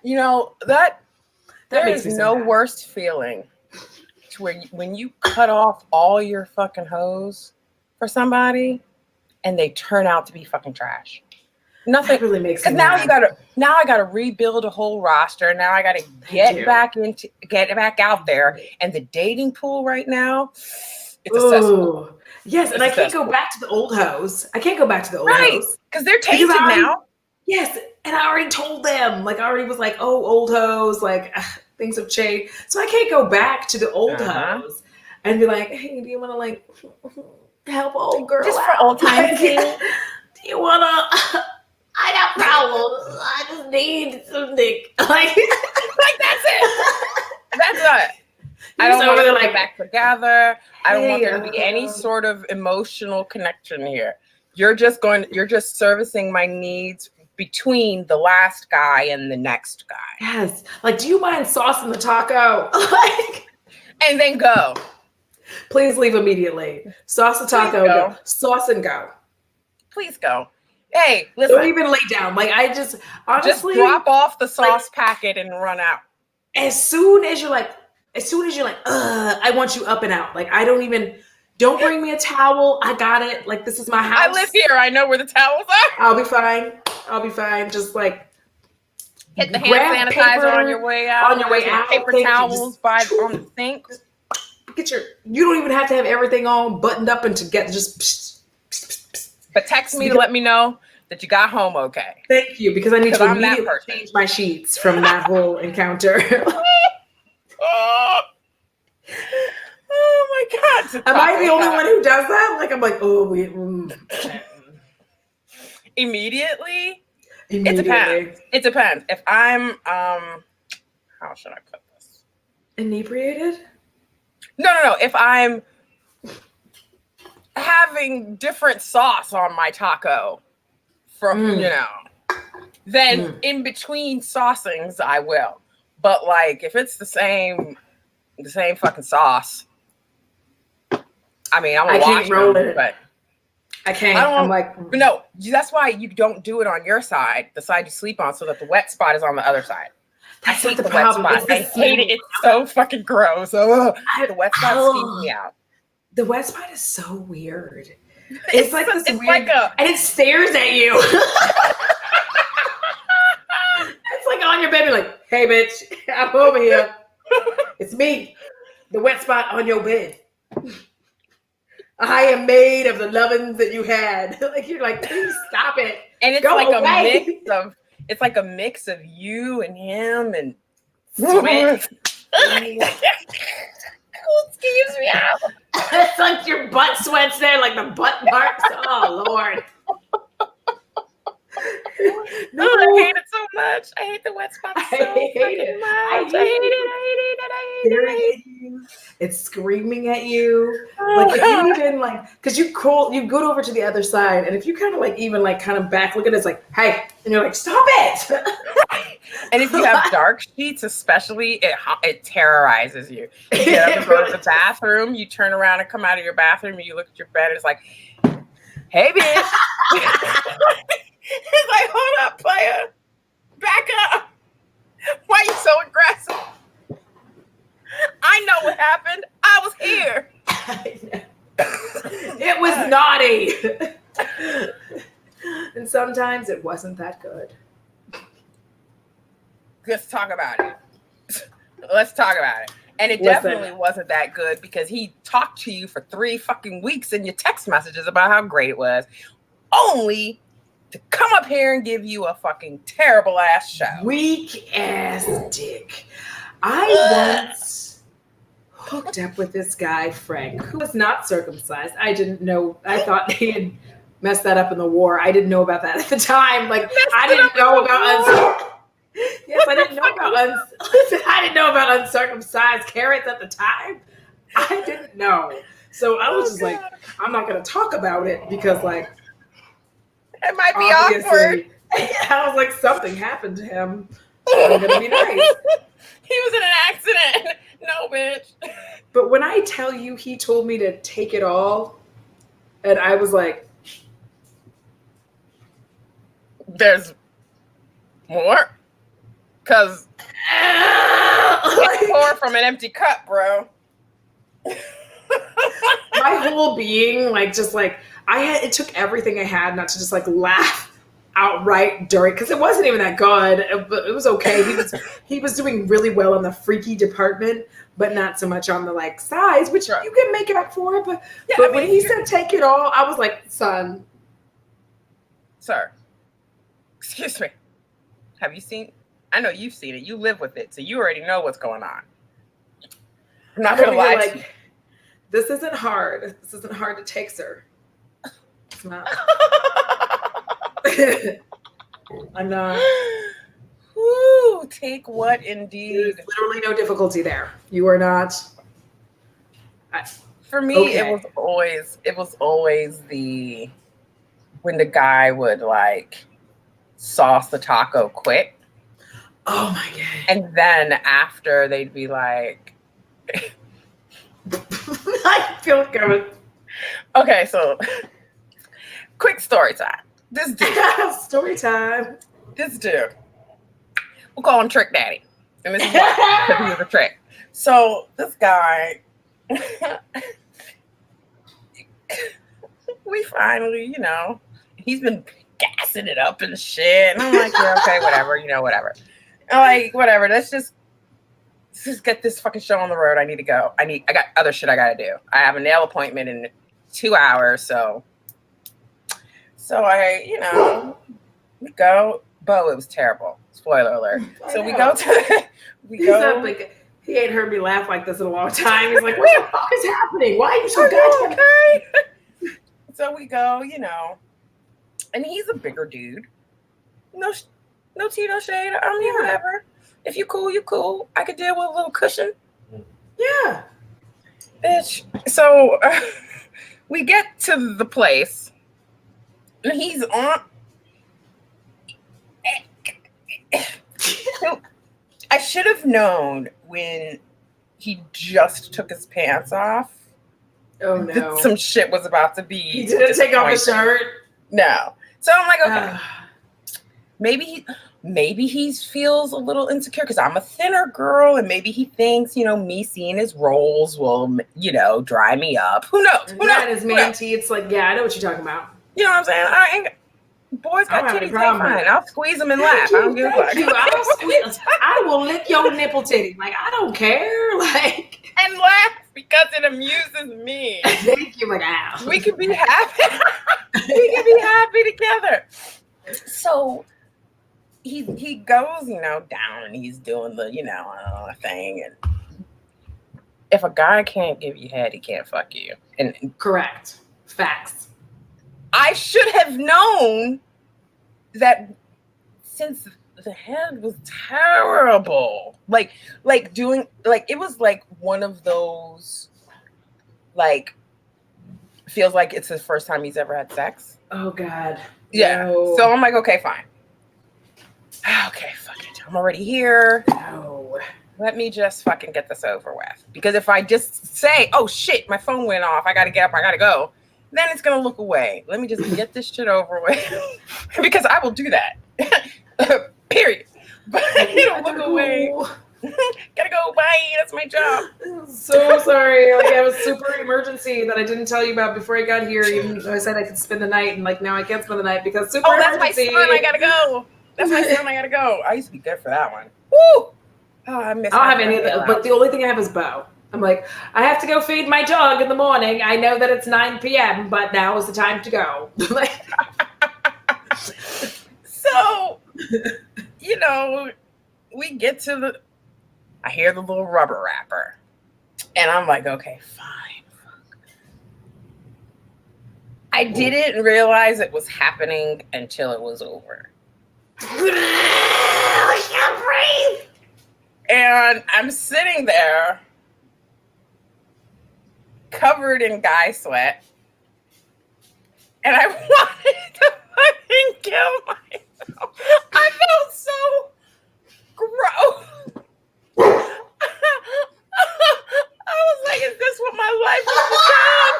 You know, there is no worse feeling to when you cut off all your fucking hoes for somebody and they turn out to be fucking trash. Nothing really makes me now mad. I gotta rebuild a whole roster. Now I gotta get back out there. And the dating pool right now, it's a cesspool. Yes, and I can't go back to the old hoes. Hoes. Because they're tainted now. Yes, and I already told them. Like, I already was like, oh, old hoes, like, things have changed. So I can't go back to the old hoes and be like, hey, do you want to, like, help old girl just out? For old time's sake? Do you want to... I got problems. I just need some dick. Like that's it. That's it. I don't want to get back together. I don't want there to be any sort of emotional connection here. You're just servicing my needs between the last guy and the next guy. Yes. Like, do you mind saucing the taco? And then go. Please leave immediately. Sauce the taco, go. Sauce and go. Please go. Hey, listen. Don't even lay down. Like, I just honestly drop off the sauce packet and run out. As soon as you're like, I want you up and out. Like, don't bring me a towel. I got it. Like, this is my house. I live here. I know where the towels are. I'll be fine. Just like hit the hand sanitizer on your way out. Paper towels on the sink. You don't even have to have everything all buttoned up and But text me to let me know that you got home okay. Thank you, because I need to immediately change my sheets from that whole encounter. Oh my God. Am I the only one who does that? Like, I'm like, Immediately? It depends. If I'm, how should I put this? Inebriated? No. If I'm having different sauce on my taco from, then in between saucings, I will. But like, if it's the same fucking sauce, I mean, I'm gonna wash them, but I can't. No, that's why you don't do it on your side, the side you sleep on, so that the wet spot is on the other side. That's not the problem. I hate it. It's so fucking gross. The wet spot skeeves me out. The wet spot is so weird. It's like this weird, and it stares at you. It's like on your bed, you're like, hey, bitch, I'm over here. It's me, the wet spot on your bed. I am made of the lovins that you had. Like, you're like, please stop it. And it's like a mix of you and him and sweat. Excuse me. It's like your butt sweats there, like the butt marks. Oh, Lord. No, I hate it so much. I hate the wet spots so much. I hate it. It's screaming at you. Like, if you even because you go over to the other side, and if you kind of kind of back look at it, it's like, hey, and you're like, stop it. And if you have dark sheets, especially, it terrorizes you. You get up and go to the bathroom, you turn around and come out of your bathroom, and you look at your bed, and it's like, hey, bitch. It's like, hold up, player. Back up. Why are you so aggressive? I know what happened. I was here. It was naughty. And sometimes it wasn't that good. Let's talk about it. Let's talk about it. And it definitely wasn't that good because he talked to you for 3 fucking weeks in your text messages about how great it was. Only to come up here and give you a fucking terrible ass show. Weak ass dick. I once hooked up with this guy, Frank, who was not circumcised. I didn't know. I thought he had messed that up in the war. I didn't know about that at the time. Like, I didn't know about yes, I didn't know about I didn't know about uncircumcised carrots at the time. I didn't know. So I was just like, I'm not going to talk about it because, like, it might be awkward. I was like, something happened to him. I'm going to be nice. He was in an accident. No, bitch. But when I tell you he told me to take it all, and I was like, there's more? Because it's pour from an empty cup, bro. My whole being, like, just like, it took everything I had not to just like laugh outright during, because it wasn't even that good, but it was okay. He was doing really well in the freaky department, but not so much on the like size, which you can make it up for. But when he said take it all, I was like, son, sir, excuse me, have you seen? I know you've seen it. You live with it, so you already know what's going on. I'm not gonna lie to you. This isn't hard. This isn't hard to take, sir. It's not. I'm not. Woo, take what indeed? There's literally no difficulty there. You are not. For me, it was always the when the guy would like sauce the taco quick. Oh my god! And then after they'd be like, I feel like I'm. Okay, so quick story time. This dude. Story time. This dude. We'll call him Trick Daddy. And this is why, because he was a trick. So this guy, we finally, you know, he's been gassing it up and shit. And I'm like, yeah, okay, whatever, you know, whatever. I'm like, whatever, let's just get this fucking show on the road. I need to go. I got other shit I gotta do. I have a nail appointment in 2 hours, so I, you know, we go. Bo, it was terrible. Spoiler alert. So we go to he ain't heard me laugh like this in a long time. He's like, what the fuck is happening? Why are you so goddamn okay? So we go, you know, and he's a bigger dude. No tea, no shade. I mean, whatever. If you cool, you cool. I could deal with a little cushion. Yeah. Bitch. So we get to the place, and he's on. I should have known when he just took his pants off. Oh no! That some shit was about to be. He didn't take off his shirt. No. So I'm like, okay, maybe he feels a little insecure because I'm a thinner girl, and maybe he thinks, you know, me seeing his rolls will, you know, dry me up. Who knows? Who knows? His man tea. It's like, yeah, I know what you're talking about. You know what I'm saying? I ain't. Boys got titties, fine. I'll squeeze them and laugh. I don't give a fuck. I'll squeeze. I will lick your nipple titty. Like, I don't care. Like, and laugh because it amuses me. Thank you. Like, ow. We can be happy. We can be happy together. So he goes, you know, down and he's doing the, you know, thing. And if a guy can't give you head, he can't fuck you. And correct. Facts. I should have known that since the head was terrible. Like doing, like, it was like one of those, like, feels like it's his first time he's ever had sex. Oh, God. Yeah. No. So I'm like, okay, fine. Okay, fuck it. I'm already here. No. Let me just fucking get this over with. Because if I just say, oh, shit, my phone went off, I got to get up, I got to go, then it's going to look away. Let me just get this shit over with. Because I will do that. Period. But it'll look away. Gotta go. Bye. That's my job. So sorry. Like, I have a super emergency that I didn't tell you about before I got here. Even though I said I could spend the night, and like now I can't spend the night because super emergency. That's my son. I gotta go. That's my son. I gotta go. I used to be good for that one. Woo! Oh, I miss. I don't have any of that. But the only thing I have is Bo. I'm like, I have to go feed my dog in the morning. I know that it's 9 p.m., but now is the time to go. So, we get to I hear the little rubber wrapper. And I'm like, okay, fine. I didn't realize it was happening until it was over. I can't breathe. And I'm sitting there covered in guy sweat. And I wanted to fucking kill myself. I felt so gross. I was like, is this what my life is about?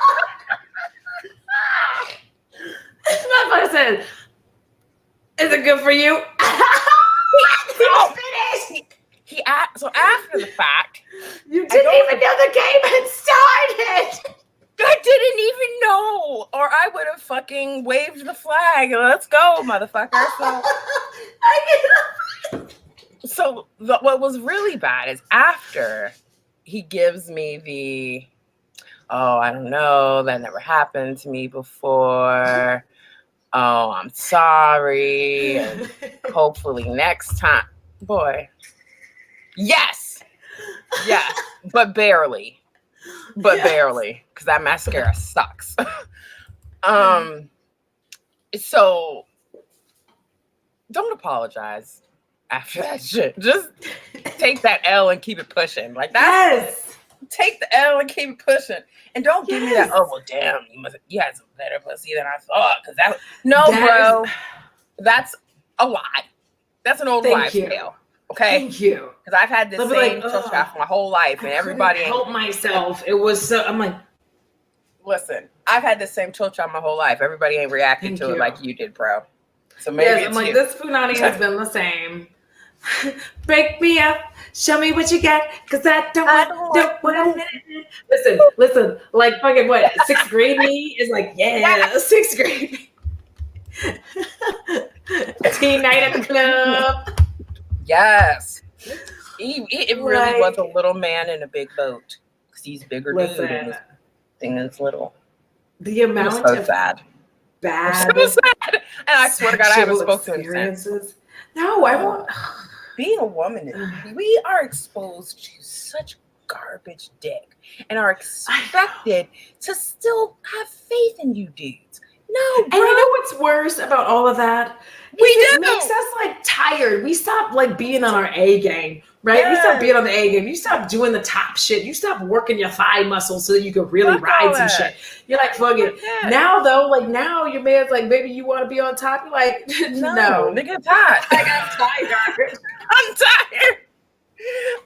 It's not what I said. Is it good for you? So after the fact, you didn't even know the game had started. I didn't even know, or I would have fucking waved the flag. Let's go, motherfucker. So what was really bad is after he gives me the, I don't know, that never happened to me before. Oh, I'm sorry. And hopefully next time. Boy. Yes, but barely. Barely, because that mascara sucks. So don't apologize after that shit. Just take that L and keep it pushing. Like that. Yes. Take the L and keep it pushing. And don't give me that, oh well damn, you had some better pussy than I thought. Cause bro. That's a lie. That's an old wives' tale. Okay. Thank you. Because I've had this same choke for my whole life, and everybody help myself. It was so. I'm like, listen, I've had the same choke my whole life. Everybody ain't reacting to it like you did, bro. So maybe I'm like, this punani has been the same. Break me up, show me what you got, cause I don't want it. Listen, like fucking what? 6th grade me is like, 6th grade. Teen night at the club. Yes. It really was a little man in a big boat. Because he's bigger dude than this thing that's little. The amount of bad. So sad. And I swear to God, I haven't spoken to him since. No, I won't. Being a woman, we are exposed to such garbage dick and are expected to still have faith in you dudes. No, bro. And you know what's worse about all of that? It makes us like tired. We stop like being on our A game, right? Yes. We stop being on the A game. You stop doing the top shit. You stop working your thigh muscles so that you can really ride some shit. You're like, fuck it. Now though, like now your man's like, baby, you want to be on top? You're like, no. Nigga, tired. Like, I'm tired. I'm tired.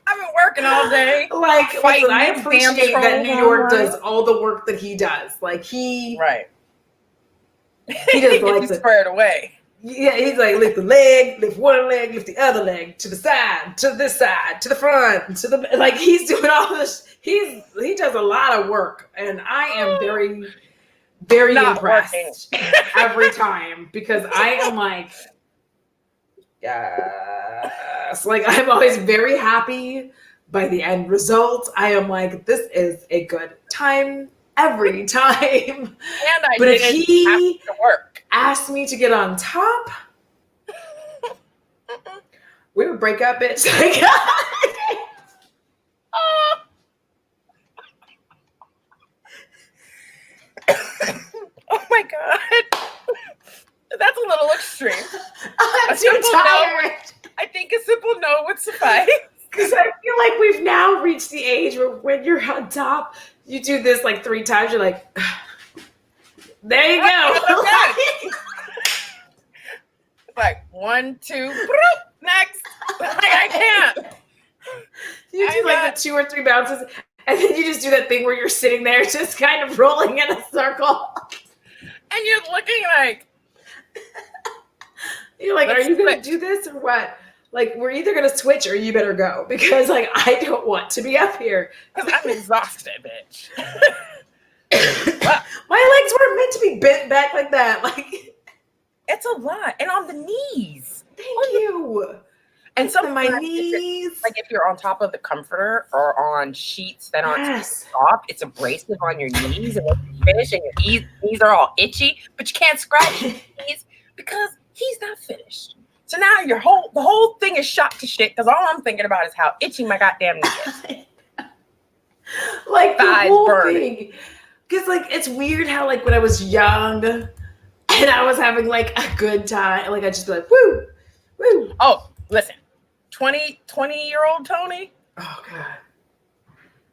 I've been working all day. Like, listen, I appreciate that New York does all the work that he does. Like he does like squared away. Yeah, he's like lift the leg, lift one leg, lift the other leg to the side, to this side, to the front, to the like. He's doing all this. He does a lot of work, and I am very, very impressed every time because I am like, yes, like I'm always very happy by the end result. I am like, this is a good time every time. And but if he asked me to get on top, we would break up, bitch. Like, oh my God. That's a little extreme. I'm too tired. I think a simple no would suffice. Because I feel like we've now reached the age where when you're on top, you do this like 3 times, you're like, there you go. Like 1, 2, next. Like, I can't. You do like the 2 or 3 bounces, and then you just do that thing where you're sitting there just kind of rolling in a circle. And you're looking like. You're like, are you going to do this or what? Like, we're either going to switch or you better go. Because, like, I don't want to be up here. Because I'm exhausted, bitch. My legs weren't meant to be bent back like that. Like, it's a lot. And on the knees. Thank you. And some my knees. Like, if you're on top of the comforter or on sheets that aren't soft, it's abrasive on your knees. And when you finish and your knees are all itchy, but you can't scratch your knees because he's not finished. So now the whole thing is shot to shit because all I'm thinking about is how itchy my goddamn knee is. Like the whole thing. Because like it's weird how like when I was young and I was having like a good time, like I just be like, woo, woo. Oh, listen, 20-year-old Toni. Oh God.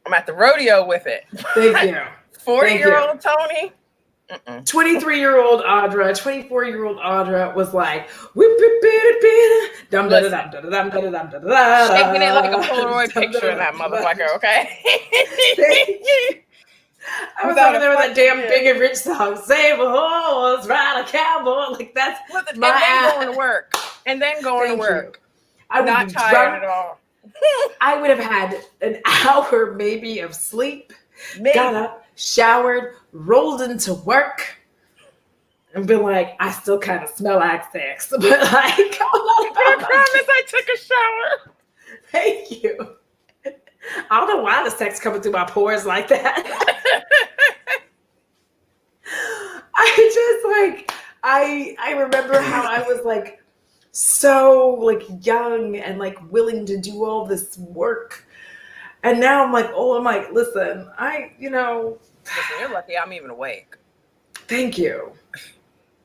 I'm at the rodeo with it. Thank you. 40-year-old Toni. 23-year-old Audra, 24-year-old Audra was like, shaking it like a Polaroid picture in that motherfucker, okay? I was over there with that damn Big and Rich song, save a horse, ride a cowboy. Like that's my ass. And then going to work. I would not be tired at all. I would have had an hour maybe of sleep, got up, showered, rolled into work, and been like, I still kind of smell like sex. But like, I promise I took a shower. Thank you. I don't know why the sex coming through my pores like that. I remember how I was like so like young and like willing to do all this work. And now I'm like, listen, Listen, you're lucky I'm even awake. Thank you.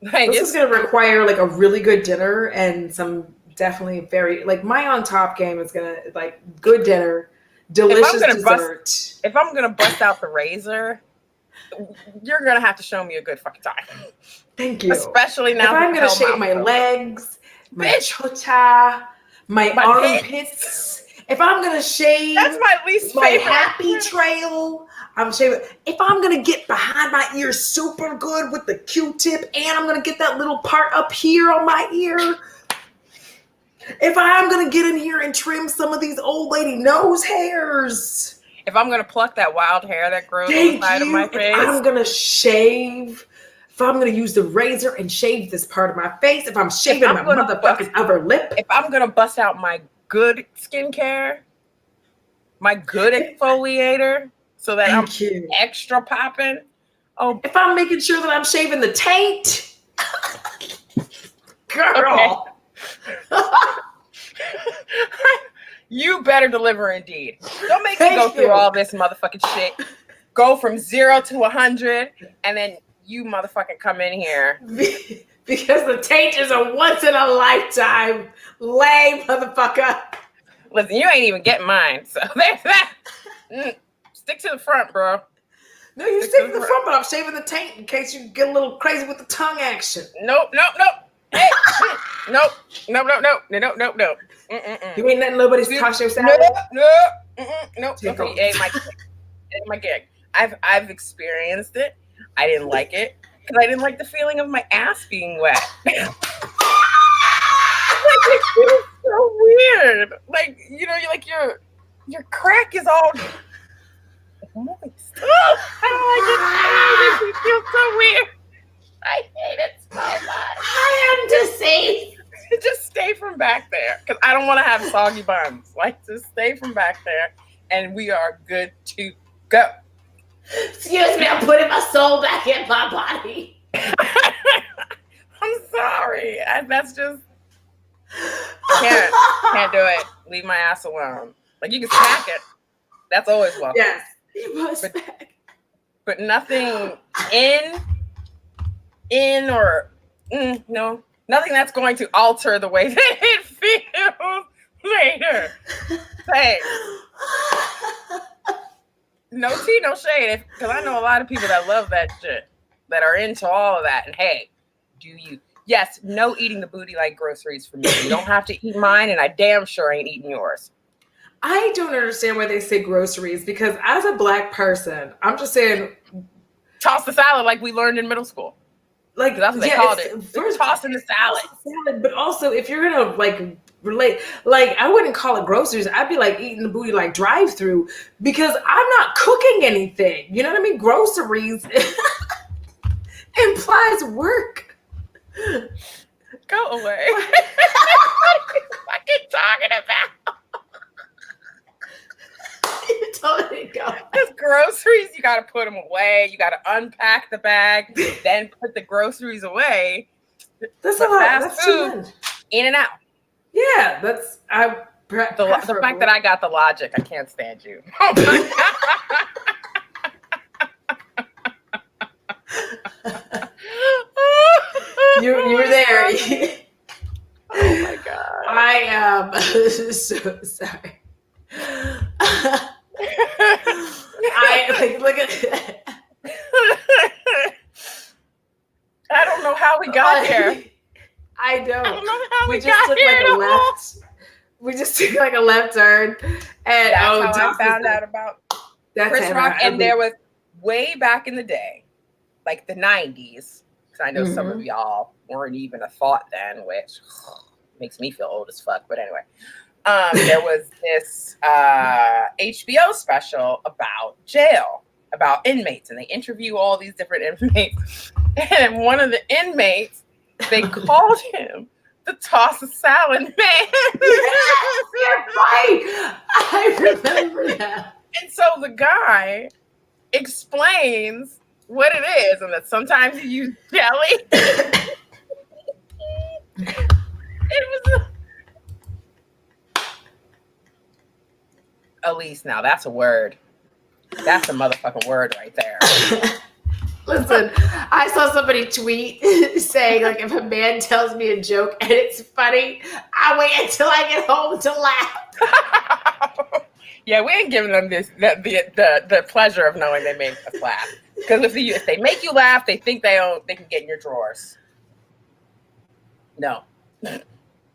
This is going to require like a really good dinner and some definitely very, like my on top game is going to like good dinner, delicious dessert. If I'm going to bust out the razor, you're going to have to show me a good fucking time. Thank you. Especially now. If I'm going to shave my legs, my chota, my armpits. If I'm going to shave that's my least favorite. Happy trail, I'm shaving. If I'm going to get behind my ear super good with the Q-tip and I'm going to get that little part up here on my ear. If I'm going to get in here and trim some of these old lady nose hairs. If I'm going to pluck that wild hair that grows on the side of my face. If I'm going to shave. If I'm going to use the razor and shave this part of my face. If I'm shaving my motherfucking upper lip. If I'm going to bust out my good skincare, my good exfoliator, so that I'm extra popping. Oh, if I'm making sure that I'm shaving the taint, girl, you better deliver indeed. Don't make me go through all this motherfucking shit. Go from 0 to 100, and then you motherfucking come in here because the taint is a once in a lifetime. Lame motherfucker. Listen, you ain't even getting mine, so there's that. Stick to the front, bro. No, you stick to the front, but I'm shaving the taint in case you get a little crazy with the tongue action. Nope. Hey. Nope. You ain't letting nobody touch your salad? Nope. Okay, it ain't my gig. I've experienced it. I didn't like it because I didn't like the feeling of my ass being wet. It feels so weird. Like, you know, your crack is all moist. I don't like it. It feels so weird. I hate it so much. I am deceased. Just stay from back there because I don't want to have soggy buns. Like, just stay from back there and we are good to go. Excuse me, I'm putting my soul back in my body. I'm sorry. That's just can't do it. Leave my ass alone. Like, you can smack it. That's always welcome. Yes, you must smack. But nothing in or no, nothing that's going to alter the way that it feels later. Hey. No tea, no shade. Because I know a lot of people that love that shit, that are into all of that. And hey, do you? Yes, no eating the booty like groceries for me. You don't have to eat mine, and I damn sure ain't eating yours. I don't understand why they say groceries, because as a Black person, I'm just saying, toss the salad like we learned in middle school. Like, that's what they called it. First, tossing the salad. But also, if you're gonna like relate, like, I wouldn't call it groceries. I'd be like eating the booty like drive-through, because I'm not cooking anything. You know what I mean? Groceries implies work. Go away. What are you fucking talking about? You totally go. Because groceries, you got to put them away. You got to unpack the bag, then put the groceries away. That's a lot. That's food, in and out. Yeah, that's the fact that I got the logic. I can't stand you. you were there. Oh my god! I am so sorry. Look at. I don't know how we got here. I don't. I don't know how we just took like a left. We just took like a left turn, and that's how I found out about Chris Rock. And there was way back in the day, like the 90s, because I know some of y'all weren't even a thought then, which makes me feel old as fuck. But anyway, there was this HBO special about jail, about inmates, and they interview all these different inmates. And one of the inmates, they called him the toss a salad man. Yes, you're right. I remember that. And so the guy explains what it is, and that sometimes you use jelly. It was Elise, now that's a word. That's a motherfucking word right there. Listen, I saw somebody tweet saying, like, if a man tells me a joke and it's funny, I wait until I get home to laugh. Yeah, we ain't giving them the pleasure of knowing they make us laugh. Because if they make you laugh, they think they can get in your drawers. No.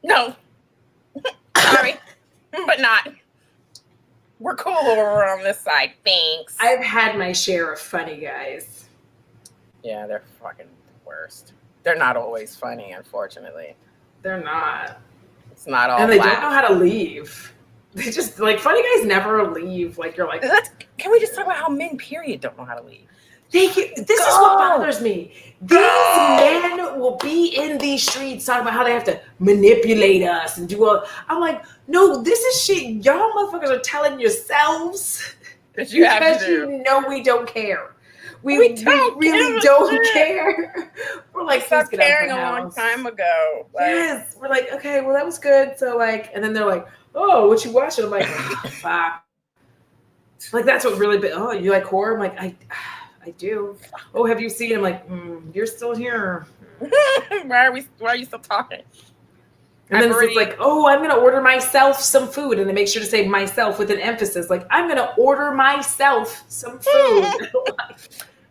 No. Sorry, but not. We're cool over on this side. Thanks. I've had my share of funny guys. Yeah, they're fucking the worst. They're not always funny, unfortunately. They're not. It's not all. And they don't know how to leave. They just, like, funny guys never leave. Like, you're like, can we just talk about how men, period, don't know how to leave? This is what bothers me. These men will be in these streets talking about how they have to manipulate us and do all. I'm like, no, this is shit y'all motherfuckers are telling yourselves that you have because to do. You know we don't care. We really don't care. We're like, stopped caring a long time ago. Yes, we're like, okay, well that was good. So like, and then they're like, oh, what you watching? I'm like, fuck. Like that's what really. Oh, you like horror? I'm like, I do. Oh, have you seen? I'm like, you're still here. Why are you still talking? And then it's like, oh, I'm gonna order myself some food, and they make sure to say myself with an emphasis. Like, I'm gonna order myself some food.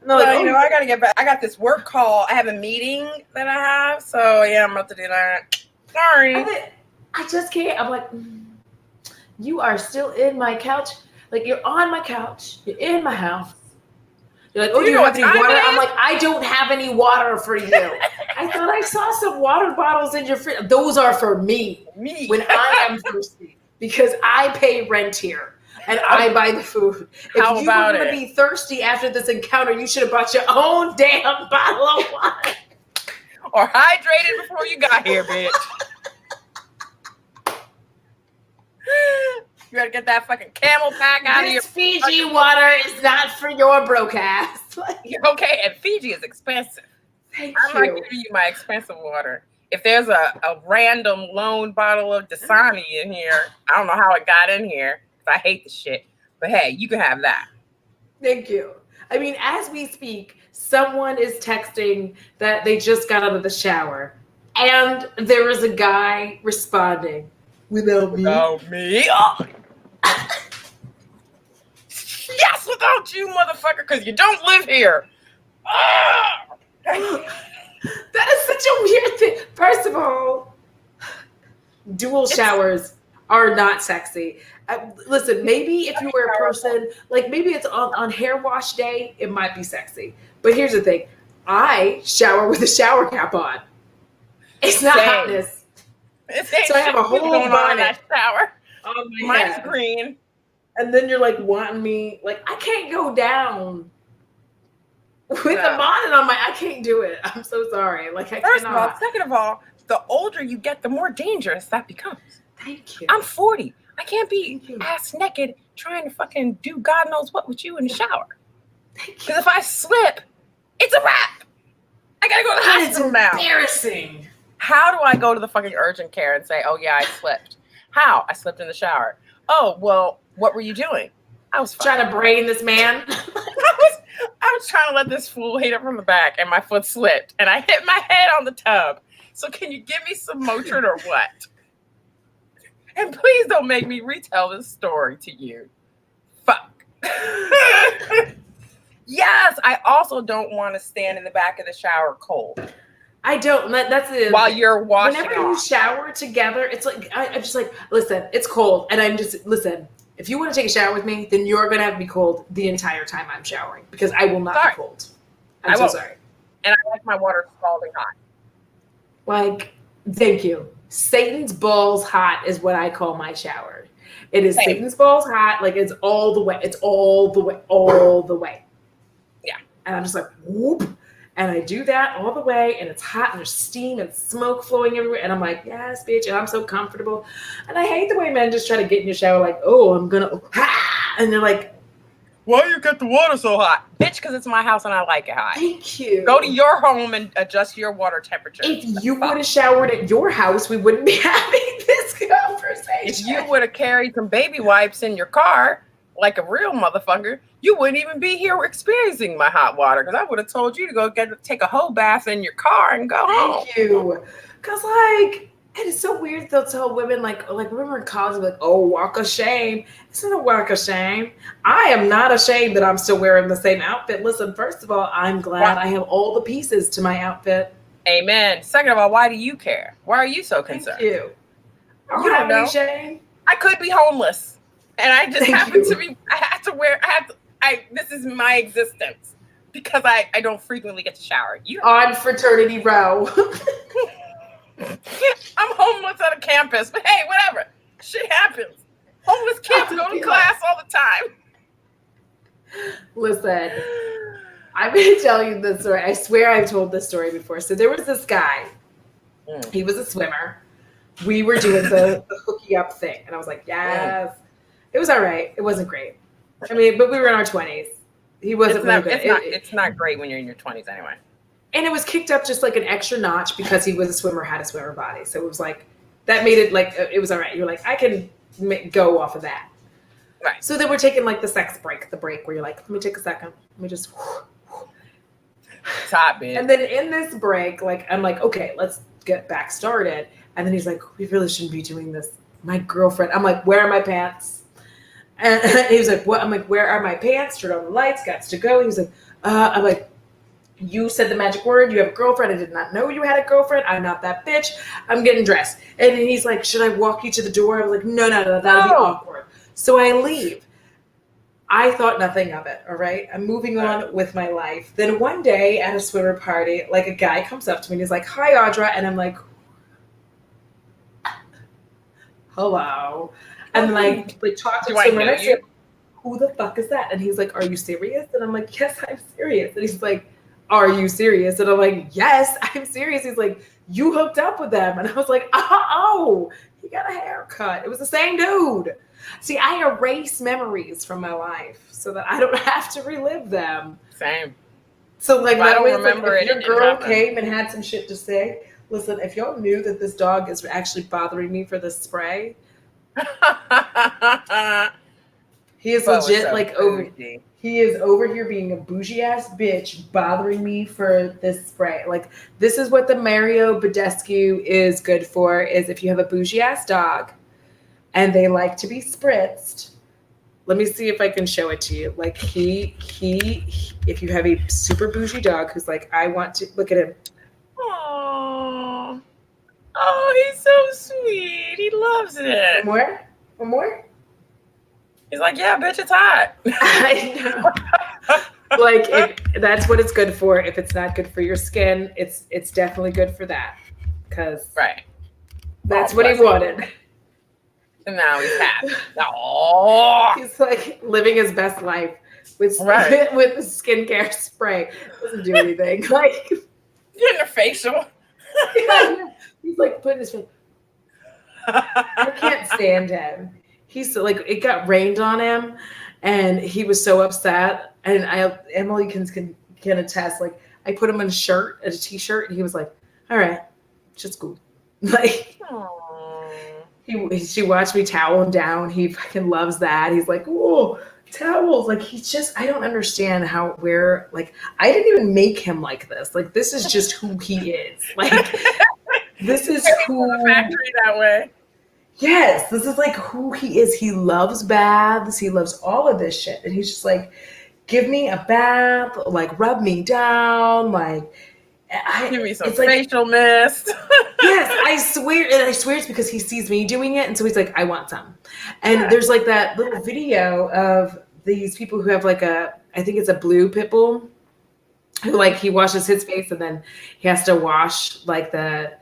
Like, I gotta get back. I got this work call. I have a meeting that I have, so yeah, I'm about to do that. Sorry. I just can't. I'm like, you are still in my couch. Like, you're on my couch. You're in my house. You're like, oh, do you have any water? I'm like, I don't have any water for you. I thought I saw some water bottles in your fridge. Those are for me. When I am thirsty, because I pay rent here and I buy the food. If you were going to be thirsty after this encounter, you should have bought your own damn bottle of water. Or hydrated before you got here, bitch. You gotta get that fucking camel pack out of your Fiji water is not for your broke ass. Okay, and Fiji is expensive. I'm not giving you my expensive water. If there's a random lone bottle of Dasani in here, I don't know how it got in here. I hate the shit. But hey, you can have that. Thank you. I mean, as we speak, someone is texting that they just got out of the shower. And there is a guy responding, without me. Oh. Yes, without you, motherfucker, because you don't live here. That is such a weird thing. First of all, dual showers are not sexy. Listen, maybe if you were a person, like maybe it's on hair wash day, it might be sexy. But here's the thing. I shower with a shower cap on. It's not hotness. So I have a whole bonnet. Shower. On my Mine's head. green. And then you're like wanting me, like I can't go down with a bonnet on I can't do it. I'm so sorry. Like I First cannot. of all, second of all, the older you get, the more dangerous that becomes. Thank you. I'm 40. I can't be ass naked trying to fucking do God knows what with you in the shower. Thank you. Because if I slip, it's a wrap. I gotta go to the hospital now. It's embarrassing. How do I go to the fucking urgent care and say, oh yeah, I slipped? How? I slipped in the shower. Oh, well, what were you doing? I was trying to brain this man. I was trying to let this fool hit it from the back, and my foot slipped, and I hit my head on the tub. So can you give me some Motrin or what? And please don't make me retell this story to you. Fuck. Yes, I also don't want to stand in the back of the shower cold. I don't. That's it. While you're washing Whenever off. you shower together, it's like I'm just like, listen, it's cold, and I'm just listen. If you want to take a shower with me, then you're gonna have to be cold the entire time I'm showering because I will not be cold. I'm so sorry. And I like my water scalding hot. Like, thank you. Satan's balls hot is what I call my shower. It is Satan's balls hot. Like it's all the way. It's all the way. All the way. Yeah. And I'm just like, whoop. And I do that all the way, and it's hot, and there's steam and smoke flowing everywhere. And I'm like, yes, bitch. And I'm so comfortable. And I hate the way men just try to get in your shower like, oh, I'm going to, and they're like, why you get the water so hot? Bitch, because it's my house and I like it hot. Thank you. Go to your home and adjust your water temperature. If you would have showered at your house, we wouldn't be having this conversation. If you would have carried some baby wipes in your car, like a real motherfucker, you wouldn't even be here experiencing my hot water because I would have told you to go take a whole bath in your car and go home. Thank you. Because, like, it is so weird they'll tell women, like remember in college, like, oh, walk of shame. It's not a walk of shame. I am not ashamed that I'm still wearing the same outfit. Listen, first of all, I'm glad I have all the pieces to my outfit. Amen. Second of all, why do you care? Why are you so concerned? Thank you. You don't know. Shame? I could be homeless. And I just happen to be, this is my existence because I don't frequently get to shower. On fraternity row. I'm homeless at a campus, but hey, whatever. Shit happens. Homeless kids go to class all the time. Listen, I'm going to tell you this story. I swear I've told this story before. So there was this guy. He was a swimmer. We were doing the hooky up thing. And I was like, yes. It was all right. It wasn't great. I mean, but we were in our 20s. He wasn't really good. It's not great when you're in your 20s anyway. And it was kicked up just like an extra notch because he was a swimmer, had a swimmer body. So it was like, that made it like, it was all right. You're like, I can go off of that. Right. So then we're taking like the sex break, the break where you're like, let me take a second. Let me just. It's hot, bitch. And then in this break, like, I'm like, okay, let's get back started. And then he's like, we really shouldn't be doing this. My girlfriend. I'm like, where are my pants? And he was like, what? I'm like, where are my pants? Turned on the lights, got to go. He was like, I'm like, you said the magic word. You have a girlfriend. I did not know you had a girlfriend. I'm not that bitch. I'm getting dressed. And he's like, should I walk you to the door? I was like, no, that'll be awkward. So I leave. I thought nothing of it. All right. I'm moving on with my life. Then one day at a swimmer party, like a guy comes up to me and he's like, hi, Audra. And I'm like, hello. And like talk to him, and I said, who the fuck is that? And he's like, are you serious? And I'm like, yes, I'm serious. And he's like, are you serious? And I'm like, yes, I'm serious. He's like, you hooked up with them. And I was like, oh, he got a haircut. It was the same dude. See, I erase memories from my life so that I don't have to relive them. Same. So like, I don't remember if your girl came and had some shit to say, listen, if y'all knew that this dog is actually bothering me for this spray, he is legit he is over here being a bougie ass bitch bothering me for this spray. Like, this is what the Mario Badescu is good for, is if you have a bougie ass dog and they like to be spritzed. Let me see if I can show it to you. Like he if you have a super bougie dog who's like, I want to look at him. Oh, he's so sweet. He loves it. One more? He's like, yeah, bitch, it's hot. I know. Like, that's what it's good for. If it's not good for your skin, it's definitely good for that. Because that's what he wanted. And now he's happy. Oh. He's like living his best life with the skincare spray. Doesn't do anything. Like, getting a facial. He's like putting his face. I can't stand him. He's like, it got rained on him and he was so upset. And Emily can attest, like, I put him in a shirt, a t-shirt, and he was like, all right, just cool. Like, she watched me towel him down. He fucking loves that. He's like, oh, towels. Like, he's just, I don't understand like, I didn't even make him like this. Like, this is just who he is. Like, this is who. The factory that way. Yes, this is like who he is. He loves baths. He loves all of this shit. And he's just like, give me a bath, like rub me down, like give me some facial mist. Yes, I swear it's because he sees me doing it, and so he's like, I want some. And there's like that little video of these people who have like I think it's a blue pit bull, who like he washes his face and then he has to wash like the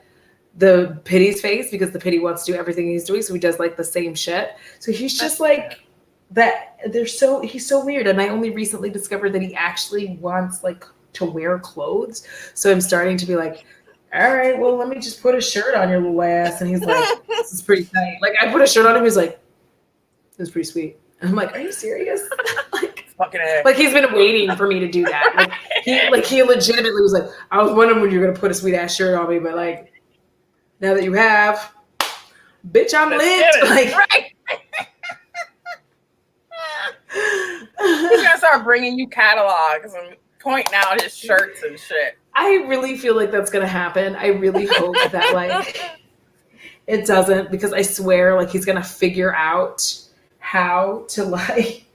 pitty's face because the pitty wants to do everything he's doing, so he does like the same shit. So he's just like that. He's so weird, and I only recently discovered that he actually wants like to wear clothes. So I'm starting to be like, all right, well, let me just put a shirt on your little ass. And he's like, this is pretty tight. Like, I put a shirt on him, he's like, this is pretty sweet. And I'm like, are you serious? Like he's been waiting for me to do that. Like he legitimately was like, I was wondering when you were gonna put a sweet ass shirt on me, but like, now that you have, bitch, I'm lit. Like, right. He's gonna start bringing you catalogs and pointing out his shirts and shit. I really feel like that's gonna happen. I really hope that like it doesn't, because I swear like he's gonna figure out how to like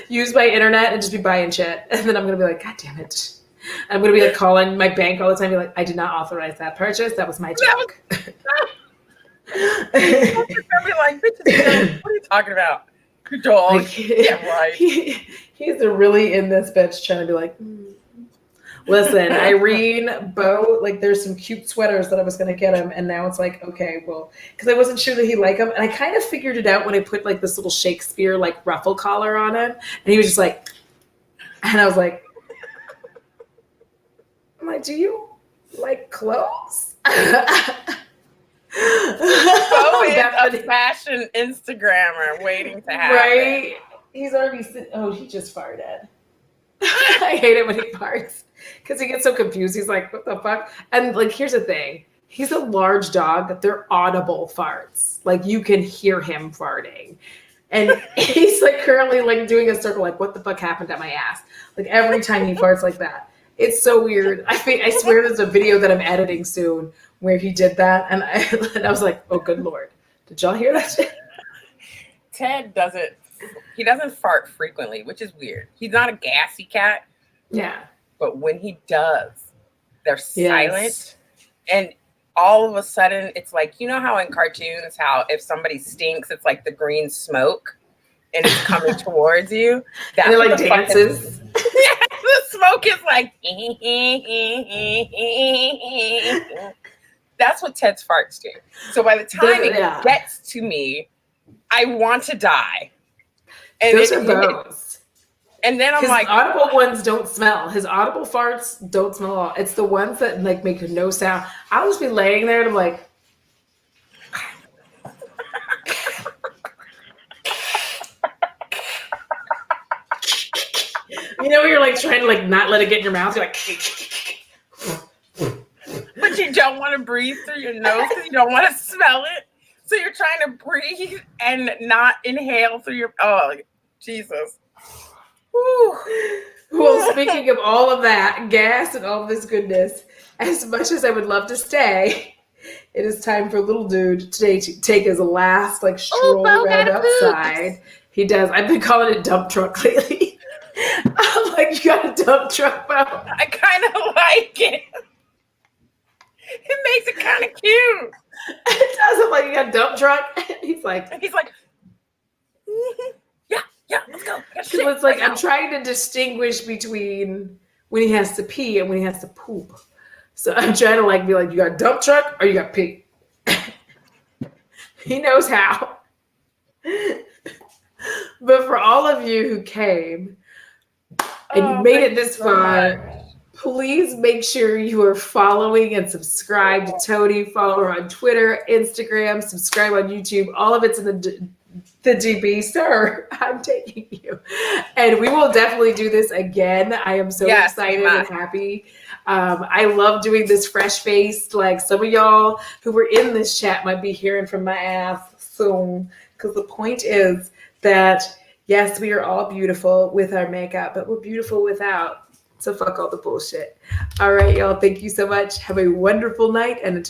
use my internet and just be buying shit, and then I'm gonna be like, God damn it. I'm going to be like calling my bank all the time, be like, I did not authorize that purchase. That was my joke. I'll be like, bitch, what are you talking about? Your dog. Like, yeah, right. He's really in this bitch trying to be like, Listen, Irene, Bo, like there's some cute sweaters that I was going to get him. And now it's like, okay, well, because I wasn't sure that he'd like them. And I kind of figured it out when I put like this little Shakespeare like ruffle collar on him. And he was just like, and I was like, do you like clothes? Bo is a fashion Instagrammer waiting to happen. Right? He's already he just farted. I hate it when he farts because he gets so confused. He's like, what the fuck? And like, here's the thing. He's a large dog. They're audible farts. Like you can hear him farting. And he's like currently like doing a circle like, what the fuck happened at my ass? Like every time he farts like that. It's so weird. I swear there's a video that I'm editing soon where he did that. And I was like, oh, good Lord. Did y'all hear that shit? Ted doesn't fart frequently, which is weird. He's not a gassy cat. Yeah. But when he does, they're silent. And all of a sudden, it's like, you know how in cartoons, how if somebody stinks, it's like the green smoke and it's coming towards you? That's and it like dances. The smoke is like, that's what Ted's farts do. So by the time it gets to me, I want to die. And those are both. And then I'm his like, audible ones don't smell. His audible farts don't smell at all. It's the ones that like make no sound. I'll just be laying there and I'm like, you know, you're like trying to like not let it get in your mouth. You're like, but you don't want to breathe through your nose because you don't want to smell it. So you're trying to breathe and not inhale through your. Oh, Jesus. Whew. Well, speaking of all of that gas and all of this goodness, as much as I would love to stay, it is time for little dude today to take his last like stroll around outside. He does. I've been calling it dump truck lately. I'm like, you got a dump truck, Bo? I kind of like it. It makes it kind of cute. It does. I'm like, you got a dump truck? He's like, yeah, let's go. So it's like, I'm trying to distinguish between when he has to pee and when he has to poop. So I'm trying to like be like, you got a dump truck or you got pee? He knows how. But for all of you who came and you made it this far, please make sure you are following and subscribe to Toni. Follow her on Twitter, Instagram, subscribe on YouTube. All of it's in the the DB, sir, I'm taking you. And we will definitely do this again. I am so excited and happy. I love doing this fresh faced. Like some of y'all who were in this chat might be hearing from my ass soon. Because the point is that, yes, we are all beautiful with our makeup, but we're beautiful without. So fuck all the bullshit. All right, y'all. Thank you so much. Have a wonderful night. And until